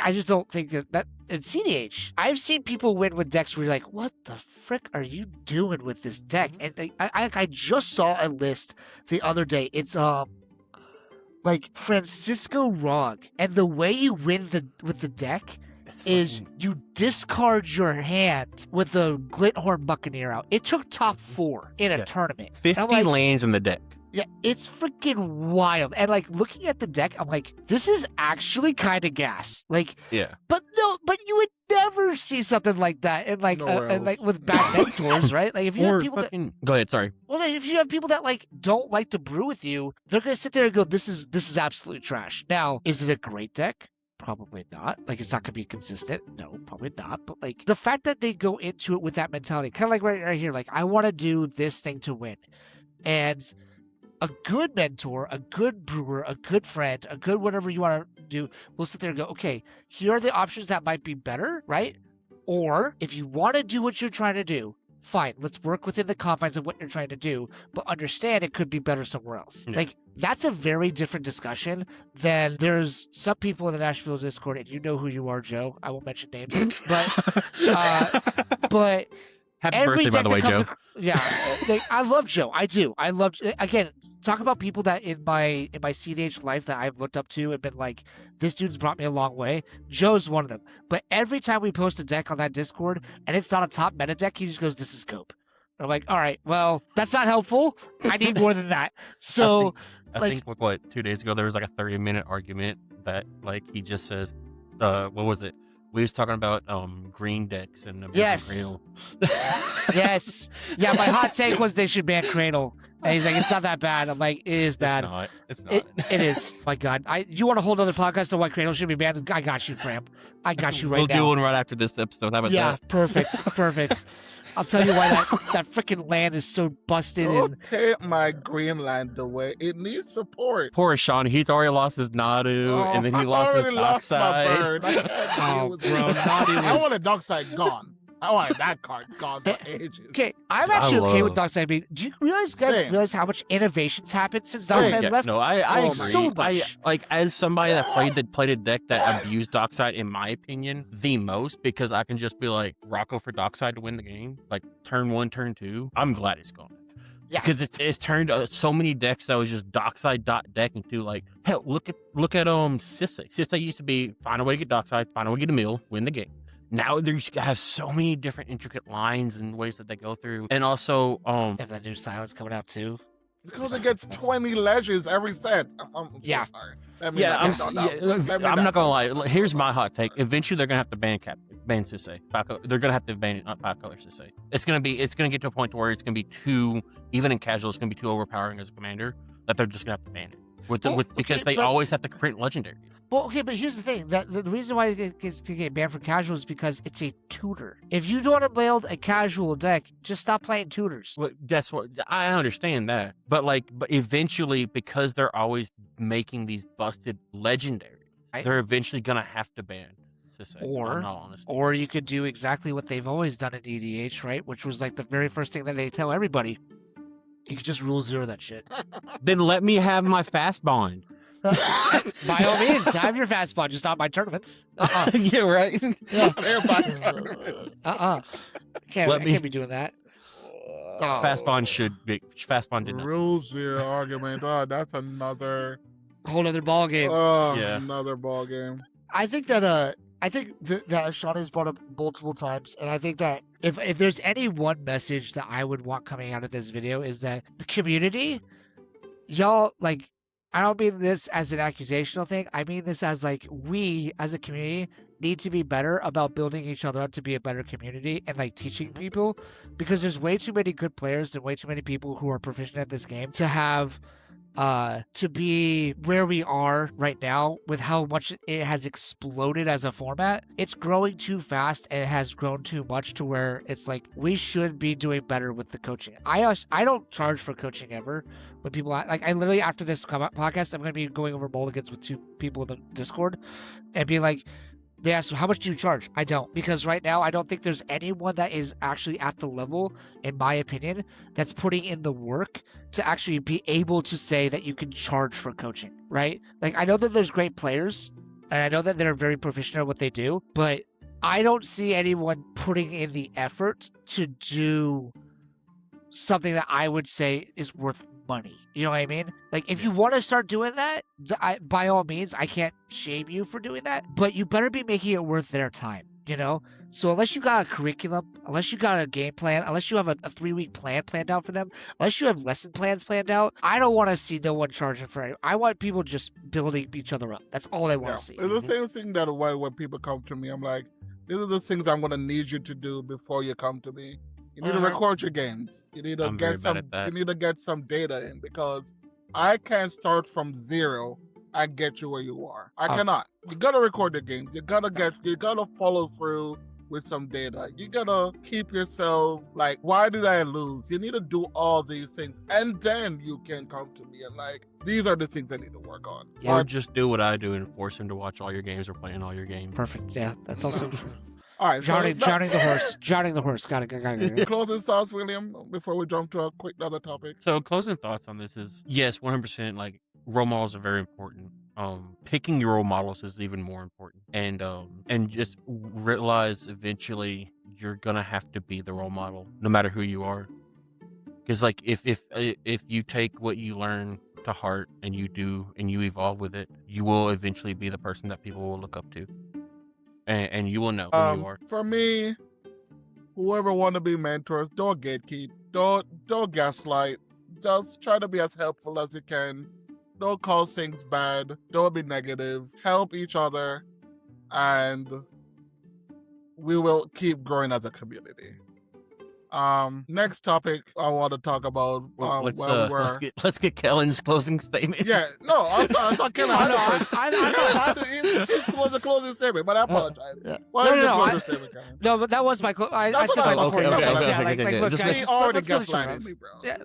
I just don't think that in cEDH, I've seen people win with decks where you're like, what the frick are you doing with this deck? And like, I just saw a list the other day. It's like Francisco Rog, and the way you win with the deck is you discard your hand with the Glithorn Buccaneer out. It took top 4 in a tournament. 50 lands in the deck. Yeah, it's freaking wild. And like looking at the deck, I'm like, this is actually kind of gas. Like, Yeah. but you would never see something like that in like and like with bad mentors, right? Like if you have people Go ahead, sorry. well, if you have people that like don't like to brew with you, they're gonna sit there and go, this is absolutely trash. Now, is it a great deck? Probably not. Like, it's not going to be consistent. No, probably not. But, like, the fact that they go into it with that mentality, kind of like right here, like, I want to do this thing to win. And a good mentor, a good brewer, a good friend, a good whatever you want to do, will sit there and go, okay, here are the options that might be better, right? Or, if you want to do what you're trying to do, fine, let's work within the confines of what you're trying to do, but understand it could be better somewhere else. Yeah. Like, that's a very different discussion than there's some people in the Nashville Discord, and you know who you are, Joe. I won't mention names, but but Happy every birthday, by deck the way, that comes Joe. yeah, like, I love Joe. I do. I love, again, talk about people that in my cEDH life that I've looked up to and been like, this dude's brought me a long way. Joe's one of them. But every time we post a deck on that Discord and it's not a top meta deck, he just goes, this is scope. I'm like, all right, well, that's not helpful. I need more than that. So I think what 2 days ago there was like a 30-minute argument that like he just says, what was it? We was talking about green decks and Yes. Cradle. yes, yeah, my hot take was they should ban Cradle. And he's like, it's not that bad. I'm like, it is bad. It's not. It is. My God, you want a whole other podcast on why Cradle should be banned? I got you, Bram. I got you right we'll now. do one right after this episode. How about that? Perfect. I'll tell you why that freaking land is so busted. Don't take my Greenland away. It needs support. Poor Sean. He's already lost his Nadu, and then he lost his I already lost my Dockside. bird. I can't deal with bro, it. Nadu I was- want a Dockside gone. I want that card gone for ages. Okay, I'm actually okay with love- Dockside being. Do you guys Same. realize how much innovations happened since Same. Dockside Yeah, left? no, I Oh, agree. so much. like as somebody that played a deck that abused Dockside, in my opinion, the most, because I can just be like Rocco for Dockside to win the game, like turn 1, turn 2. I'm glad it's gone. Yeah. Because it's turned so many decks that was just Dockside deck into like hell. Look at Sisse. Sisse used to be find a way to get Dockside, find a way to get a mill, win the game. Now they have so many different intricate lines and ways that they go through, and also Have that new silence coming out too. It's because they get 20 legends every set. I'm so Yeah. sorry. Let me yeah, not I'm get done now. Let me not gonna lie. Like, here's my hot take. Eventually, they're gonna have to ban Sisse. They're gonna have to ban not 5-color Sisse. It's gonna get to a point to where it's gonna be too, even in casual, it's gonna be too overpowering as a commander that they're just gonna have to ban it. Because they always have to print legendaries. Well, okay, but here's the thing: that the reason why it gets to get banned from casual is because it's a tutor. If you don't want to build a casual deck, just stop playing tutors. Well, that's what I understand that, but eventually, because they're always making these busted legendaries, Right. they're eventually gonna have to ban to say. In all honesty. Or you could do exactly what they've always done in EDH, right? Which was like the very first thing that they tell everybody. You could just rule 0 that shit. Then let me have my fast bond. By all means, have your fast bond, just not my tournaments. Yeah, right. Yeah. Everybody- Can't be doing that. Fast bond did not. Rule 0 argument. Oh, that's another. Whole other ball game. Oh, Yeah. another ball game. I think that that Sean has brought up multiple times, and I think that if there's any one message that I would want coming out of this video is that the community, y'all, like, I don't mean this as an accusational thing. I mean this as like we as a community need to be better about building each other up to be a better community and like teaching people, because there's way too many good players and way too many people who are proficient at this game to have to be where we are right now with how much it has exploded as a format. It's growing too fast and it has grown too much to where it's like we should be doing better with the coaching. I don't charge for coaching ever. When people like, I literally after this podcast, I'm going to be going over mulligans with 2 people in the Discord and be like, they ask, how much do you charge? I don't, because right now I don't think there's anyone that is actually at the level, in my opinion, that's putting in the work to actually be able to say that you can charge for coaching, right? Like, I know that there's great players, and I know that they're very proficient at what they do, but I don't see anyone putting in the effort to do something that I would say is worth money. You know what I mean? Like, if you want to start doing that, by all means, I can't shame you for doing that, but you better be making it worth their time, you know? So unless you got a curriculum, unless you got a game plan, unless you have a 3-week plan planned out for them, unless you have lesson plans planned out, I don't want to see no one charging for it. I want people just building each other up. That's all I want to see. It's the same thing that when people come to me, I'm like, these are the things I'm going to need you to do before you come to me. You need to record your games. You need to get some data in, because I can't start from 0 and get you where you are. I cannot. You gotta record your games. You gotta follow through with some data. You gotta keep yourself like, why did I lose? You need to do all these things, and then you can come to me and like, these are the things I need to work on. Yeah. Or just do what I do and force him to watch all your games or playing all your games. Perfect. Yeah, that's also true. All right, drowning the horse. Got it. Closing thoughts, William, before we jump to a quick other topic. So closing thoughts on this is, yes, 100%. Like, role models are very important. Picking your role models is even more important, and just realize eventually you're gonna have to be the role model, no matter who you are. Because like, if you take what you learn to heart and you evolve with it, you will eventually be the person that people will look up to. And you will know who you are. For me, whoever want to be mentors, don't gatekeep, don't gaslight. Just try to be as helpful as you can. Don't call things bad. Don't be negative. Help each other, and we will keep growing as a community. Next topic I want to talk about. Let's get Kellen's closing statement. Yeah, no, I thought Kellen had it was a closing statement, but I apologize. No, but that was my. I said my okay. Look, he already gaslighted me, bro. Yeah.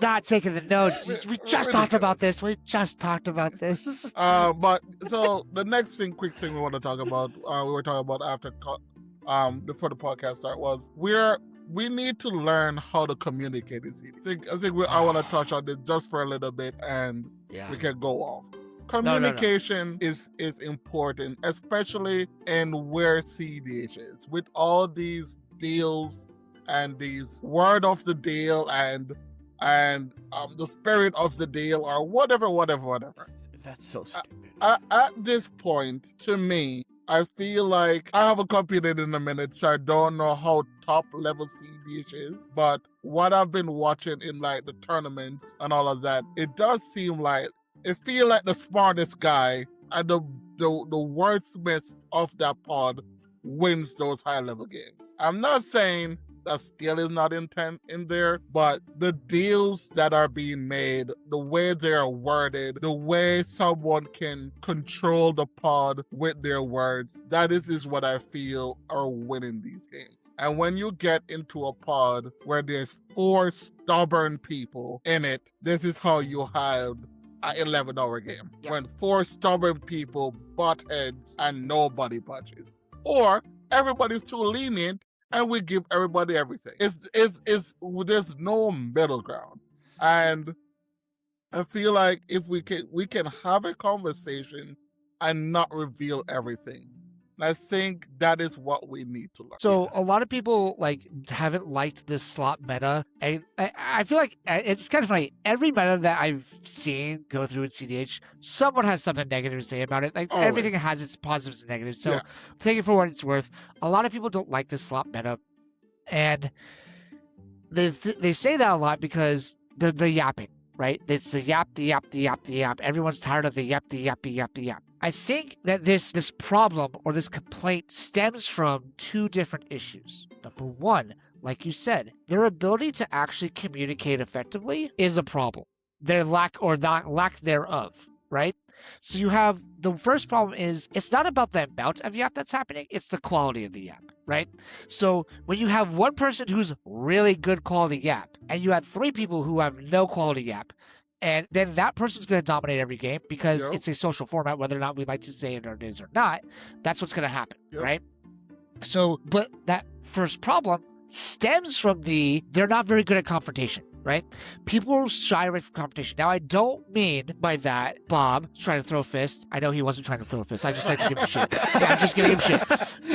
Not taking the notes. We just talked about this. But so the next quick thing we want to talk about, we were talking about after, before the podcast start, was we need to learn how to communicate in CD. I want to touch on this just for a little bit, and we can go off. Communication is important, especially in where cEDH is, with all these deals and these word of the deal and the spirit of the deal, or whatever. That's so stupid. At this point, to me, I feel like I haven't competed in a minute, so I don't know how top level cEDH is. But what I've been watching in like the tournaments and all of that, it does seem like it feel like the smartest guy and the wordsmith of that pod wins those high level games. I'm not saying that skill is not in there, but the deals that are being made, the way they are worded, the way someone can control the pod with their words, that is what I feel are winning these games. And when you get into a pod where there's 4 stubborn people in it, this is how you have an 11-hour game Yeah. when 4 stubborn people butt heads and nobody budges, or everybody's too lenient and we give everybody everything. There's no middle ground, and I feel like if we can have a conversation and not reveal everything. And I think that is what we need to learn. So a lot of people like haven't liked this slot meta. I feel like it's kind of funny. Every meta that I've seen go through in cEDH, someone has something negative to say about it. Like everything Always. has its positives and negatives. So Yeah. take it for what it's worth. A lot of people don't like this slot meta, and they say that a lot because the yapping, right? It's the yap, the yap, the yap, the yap. Everyone's tired of the yap, the yap, the yap, the yap. I think that this problem or this complaint stems from 2 different issues. Number 1, like you said, their ability to actually communicate effectively is a problem. Their lack thereof, right? So you have the first problem is it's not about the amount of yap that's happening, it's the quality of the yap, right? So when you have one person who's really good quality yap and you have 3 people who have no quality yap, and then that person's going to dominate every game because Yep. it's a social format, whether or not we like to say it or it is or not. That's what's going to happen, Yep. right? So, but that first problem stems from they're not very good at confrontation, right? People shy away from confrontation. Now, I don't mean by that Bob trying to throw a fist. I know he wasn't trying to throw a fist. I just like to give him shit. Yeah, I'm just giving him shit.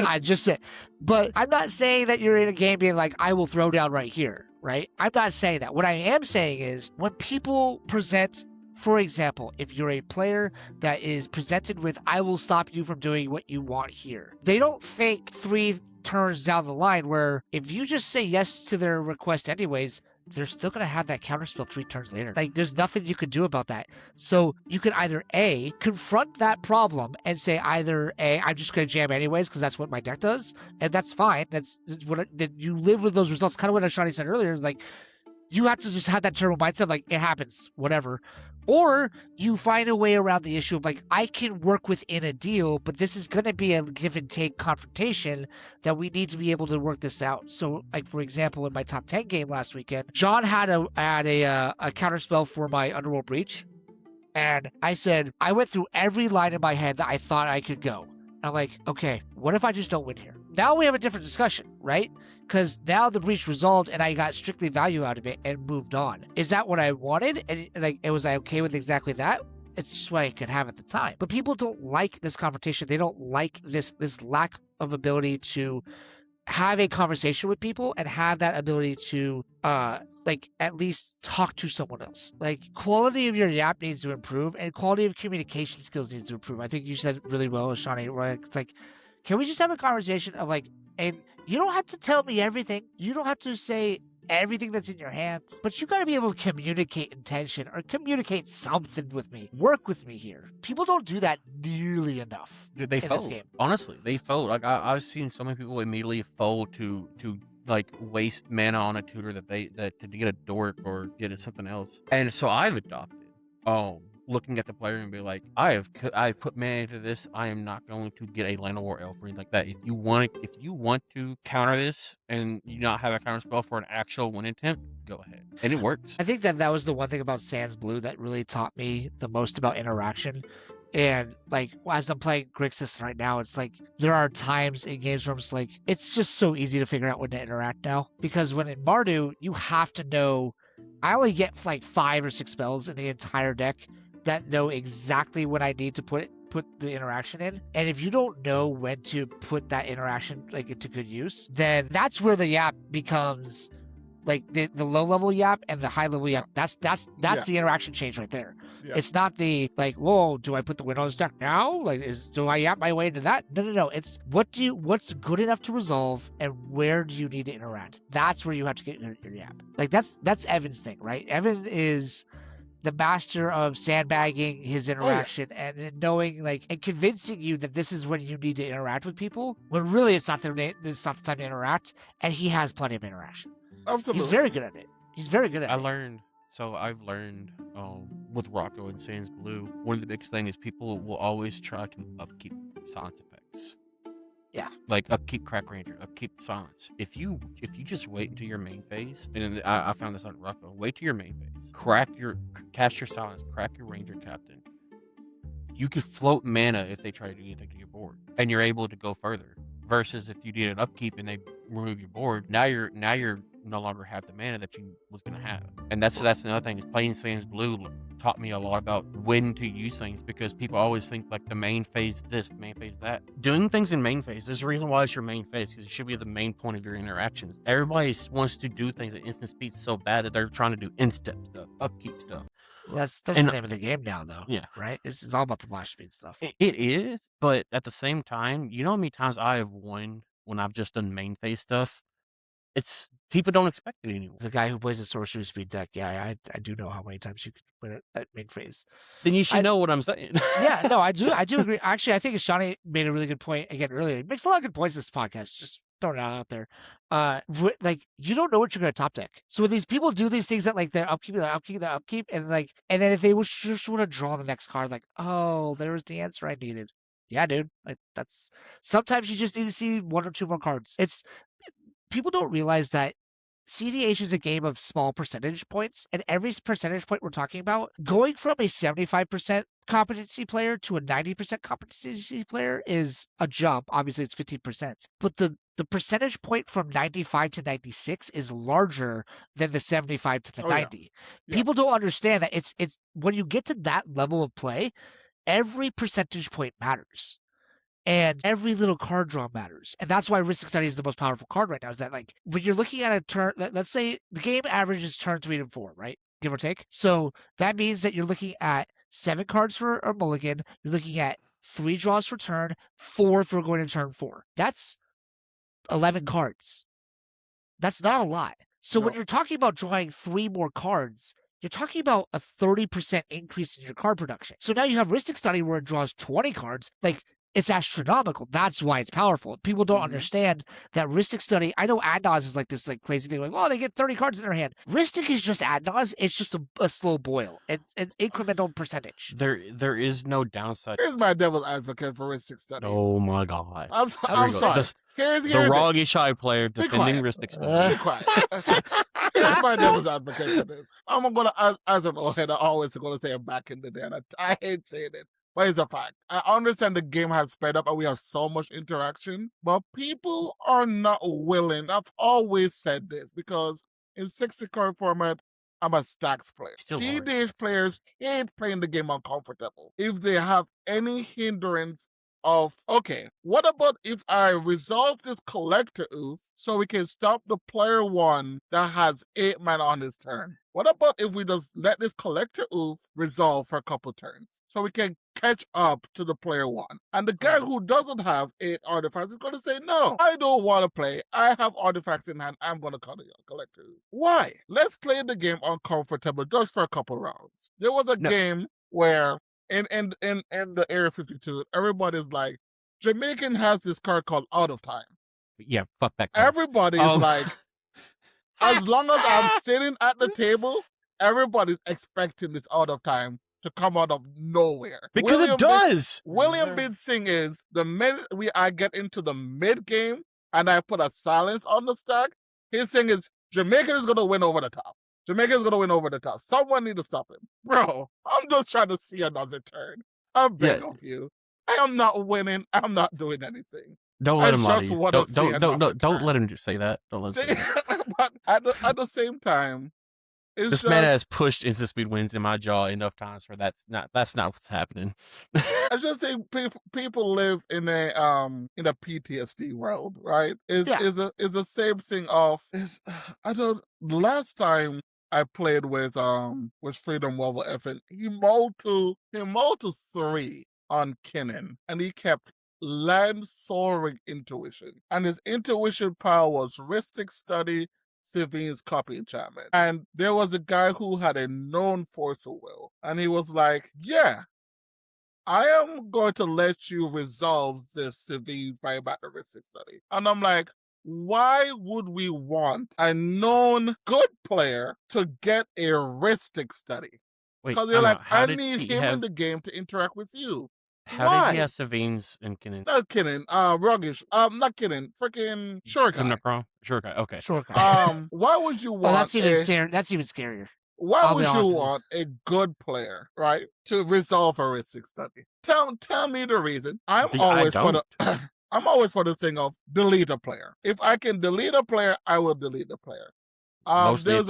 I just said, but I'm not saying that you're in a game being like, I will throw down right here, right? I'm not saying that. What I am saying is when people present, for example, if you're a player that is presented with, I will stop you from doing what you want here, they don't think 3 turns down the line where if you just say yes to their request anyways, they're still going to have that counterspell 3 turns later. Like, there's nothing you could do about that. So you can either A, confront that problem and say either A, I'm just going to jam anyways because that's what my deck does, and that's fine. That's what you live with those results. Kind of what Ashani said earlier, like, you have to just have that turbo mindset, like, it happens, whatever. Or you find a way around the issue of, like, I can work within a deal, but this is going to be a give and take confrontation that we need to be able to work this out. So, like, for example, in my top 10 game last weekend, John had a counterspell for my Underworld Breach. And I said, I went through every line in my head that I thought I could go. I'm like, okay, what if I just don't win here? Now we have a different discussion, right? Because now the breach resolved and I got strictly value out of it and moved on. Is that what I wanted? And like, was I okay with exactly that? It's just what I could have at the time. But people don't like this confrontation. They don't like this lack of ability to have a conversation with people and have that ability to like at least talk to someone else. Like, quality of your yap needs to improve and quality of communication skills needs to improve. I think you said really well, Shawnee, right? It's like, can we just have a conversation of like, and you don't have to tell me everything. You don't have to say everything that's in your hands, but you got to be able to communicate intention or communicate something with me. Work with me here. People don't do that nearly enough. Dude, they in this fold. game. Honestly, they fold. Like I've seen so many people immediately fold to like waste mana on a tutor that to get a dork or get something else. And so I've adopted looking at the player and be like, I've put mana into this. I am not going to get a Land of War Elf or anything like that. If you want to counter this and you not have a counter spell for an actual win attempt, go ahead. And it works. I think that was the one thing about Sans Blue that really taught me the most about interaction. And like, as I'm playing Grixis right now, it's like there are times in games where I'm just like, it's just so easy to figure out when to interact now. Because when in Mardu, you have to know, I only get like 5 or 6 spells in the entire deck that know exactly when I need to put the interaction in. And if you don't know when to put that interaction like into good use, then that's where the yap becomes like the low level yap and the high level yap. That's the interaction change right there. Yeah. It's not the like, whoa, do I put the win on this deck now? Like, do I yap my way into that? No. It's what's good enough to resolve and where do you need to interact? That's where you have to get your yap. Like that's Evan's thing, right? Evan is the master of sandbagging his interaction and knowing like and convincing you that this is when you need to interact with people when really it's not the time to interact, and he has plenty of interaction. Absolutely. He's very good at it. I've learned with Rocco and Sans Blue, one of the biggest things is people will always try to upkeep sound effects. Yeah. Like upkeep, crack ranger, upkeep, silence. If you just wait until your main phase, and I found this on Rocco, wait till your main phase, cast your silence, crack your ranger captain. You could float mana if they try to do anything to your board, and you're able to go further. Versus if you did an upkeep and they remove your board, now you're no longer have the mana that you was gonna have. And that's another thing is playing Sans Blue taught me a lot about when to use things, because people always think like the main phase this, main phase that. Doing things in main phase, there's a reason why it's your main phase, because it should be the main point of your interactions. Everybody wants to do things at instant speed so bad that they're trying to do in-step stuff, upkeep stuff. That's the name of the game now, though. Yeah. Right? It's all about the flash speed stuff. It is, but at the same time, you know how many times I have won when I've just done main phase stuff? It's people don't expect it anymore. As a guy who plays a sorcery speed deck, yeah, I do know how many times you can win it at main phase. Then you should know what I'm saying. Yeah, no, I do agree. Actually, I think Shawnee made a really good point again earlier. He makes a lot of good points in this podcast. Just throwing it out there. Like you don't know what you're gonna top deck. So when these people do these things that like they're upkeep, and then if they just want to draw the next card, like, oh, there was the answer I needed. Yeah, dude. Like that's sometimes you just need to see one or two more cards. People don't realize that cEDH is a game of small percentage points, and every percentage point we're talking about, going from a 75% competency player to a 90% competency player is a jump. Obviously, it's 15%, but the percentage point from 95 to 96 is larger than the 75 to the 90. Yeah. People don't understand that it's when you get to that level of play, every percentage point matters. And every little card draw matters. And that's why Ristic Study is the most powerful card right now, is that like when you're looking at a turn, let's say the game average is turn 3 and 4, right? Give or take. So that means that you're looking at 7 cards for a mulligan, you're looking at 3 draws for turn, 4 if we're going to turn 4. That's 11 cards. That's not a lot. So when you're talking about drawing 3 more cards, you're talking about a 30% increase in your card production. So now you have Ristic Study where it draws 20 cards. Like, it's astronomical. That's why it's powerful. People don't understand that Ristic Study. I know Adnaz is like this like crazy thing, like, oh, they get 30 cards in their hand. Ristic is just Adnaz. It's just a slow boil. It's incremental percentage. There is no downside. Here's my devil's advocate for Ristic Study. Oh my god. I'm sorry. Here's the Roggy Shy player defending Ristic Study. Be quiet. Here's my devil's advocate for this. I'm gonna, as an old head, I always gonna say it back in the day, and I hate saying it. But it's a fact. I understand the game has sped up and we have so much interaction, but people are not willing. I've always said this because in 60 card format, I'm a stacks player. cEDH players hate playing the game uncomfortable. If they have any hindrance of, okay, what about if I resolve this collector oof so we can stop the player 1 that has 8 mana on his turn? What about if we just let this collector oof resolve for a couple turns so we can catch up to the player 1? And the guy who doesn't have 8 artifacts is going to say, no, I don't want to play. I have artifacts in hand. I'm going to cut a collector oof. Why? Let's play the game uncomfortable just for a couple rounds. There was a game where in the Area 52, everybody's like, Jamaican has this card called Out of Time. Yeah, fuck that card. Everybody's like, as long as I'm sitting at the table, everybody's expecting this Out of Time to come out of nowhere. Because it does. William Bid's thing is, the minute I get into the mid game and I put a silence on the stack, his thing is, Jamaican is going to win over the top. Jamaican's going to win over the top. Someone need to stop him. Bro, I'm just trying to see another turn. I'm big of you. I am not winning. I'm not doing anything. Don't let him lie to you. Don't let him just say that. Don't let him say that. But at the same time, this man has pushed instant speed wins in my jaw enough times for that's not what's happening. I just think people live in a PTSD world, right? Is the same thing of last time I played with Freedom Level FN, he mulled to 3 on Kinnan, and he kept land soaring intuition, and his intuition power was Ristic Study, Sevine's copy enchantment. And there was a guy who had a known force of will, and he was like, yeah, I am going to let you resolve this Sevine's by battle Ristic Study. And I'm like, why would we want a known good player to get a Ristic Study? Because you're like, I need him in the game to interact with you. How did he have Savines and Kinnan? Not kidding. Ruggish. Not kidding. Freaking sure guy. Sure guy. Okay. Sure guy. Why would you want? that's even scarier. Why would you want a good player, right, to resolve a risk study? Tell me the reason. I'm always for the thing of delete a player. If I can delete a player, I will delete the player. There's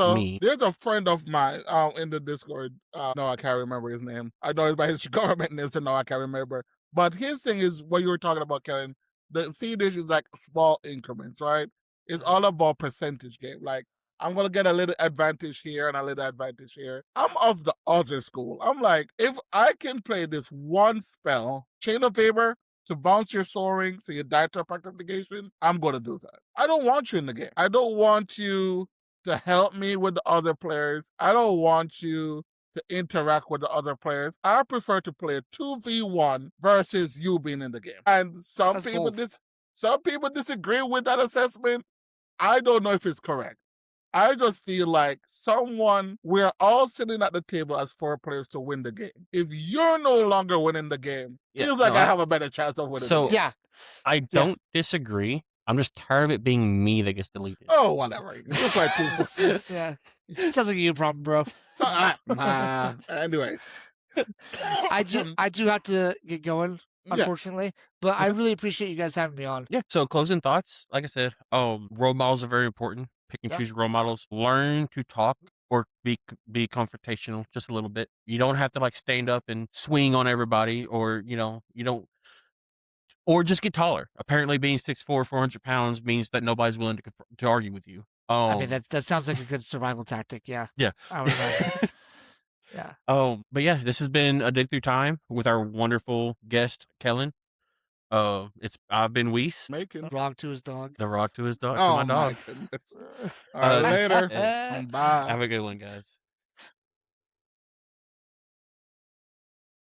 a friend of mine in the Discord. No, I can't remember his name. I know it's by his government name, so no, I can't remember. But his thing is what you were talking about, Kellen. The cEDH is like small increments, right? It's all about percentage game. Like, I'm gonna get a little advantage here and a little advantage here. I'm of the other school. I'm like, if I can play this one spell, Chain of Faber, to bounce your soaring so you die to a practice negation, I'm gonna do that. I don't want you in the game. I don't want you to help me with the other players. I don't want you to interact with the other players. I prefer to play 2v1 versus you being in the game. And some people disagree with that assessment. I don't know if it's correct. I just feel like we're all sitting at the table as 4 players to win the game. If you're no longer winning the game, feels like I have a better chance of winning the game. Yeah. I don't disagree. I'm just tired of it being me that gets deleted. Oh, whatever. Yeah. Sounds like you problem, bro. Anyway. I do have to get going, unfortunately. But I really appreciate you guys having me on. Yeah. So closing thoughts, like I said, role models are very important. Pick and choose role models. Learn to talk or be confrontational just a little bit. You don't have to like stand up and swing on everybody, or you don't. Or just get taller. Apparently, being 6'4", 400 pounds means that nobody's willing to argue with you. I mean, that sounds like a good survival tactic. Yeah. Yeah. I would imagine. Yeah. But yeah, this has been a Dig Through Time with our wonderful guest, Kellen. I've been Weiss. Macon. Rock to his dog. The rock to his dog. Oh, to my dog. All right, later. Bye. Bye. Have a good one, guys.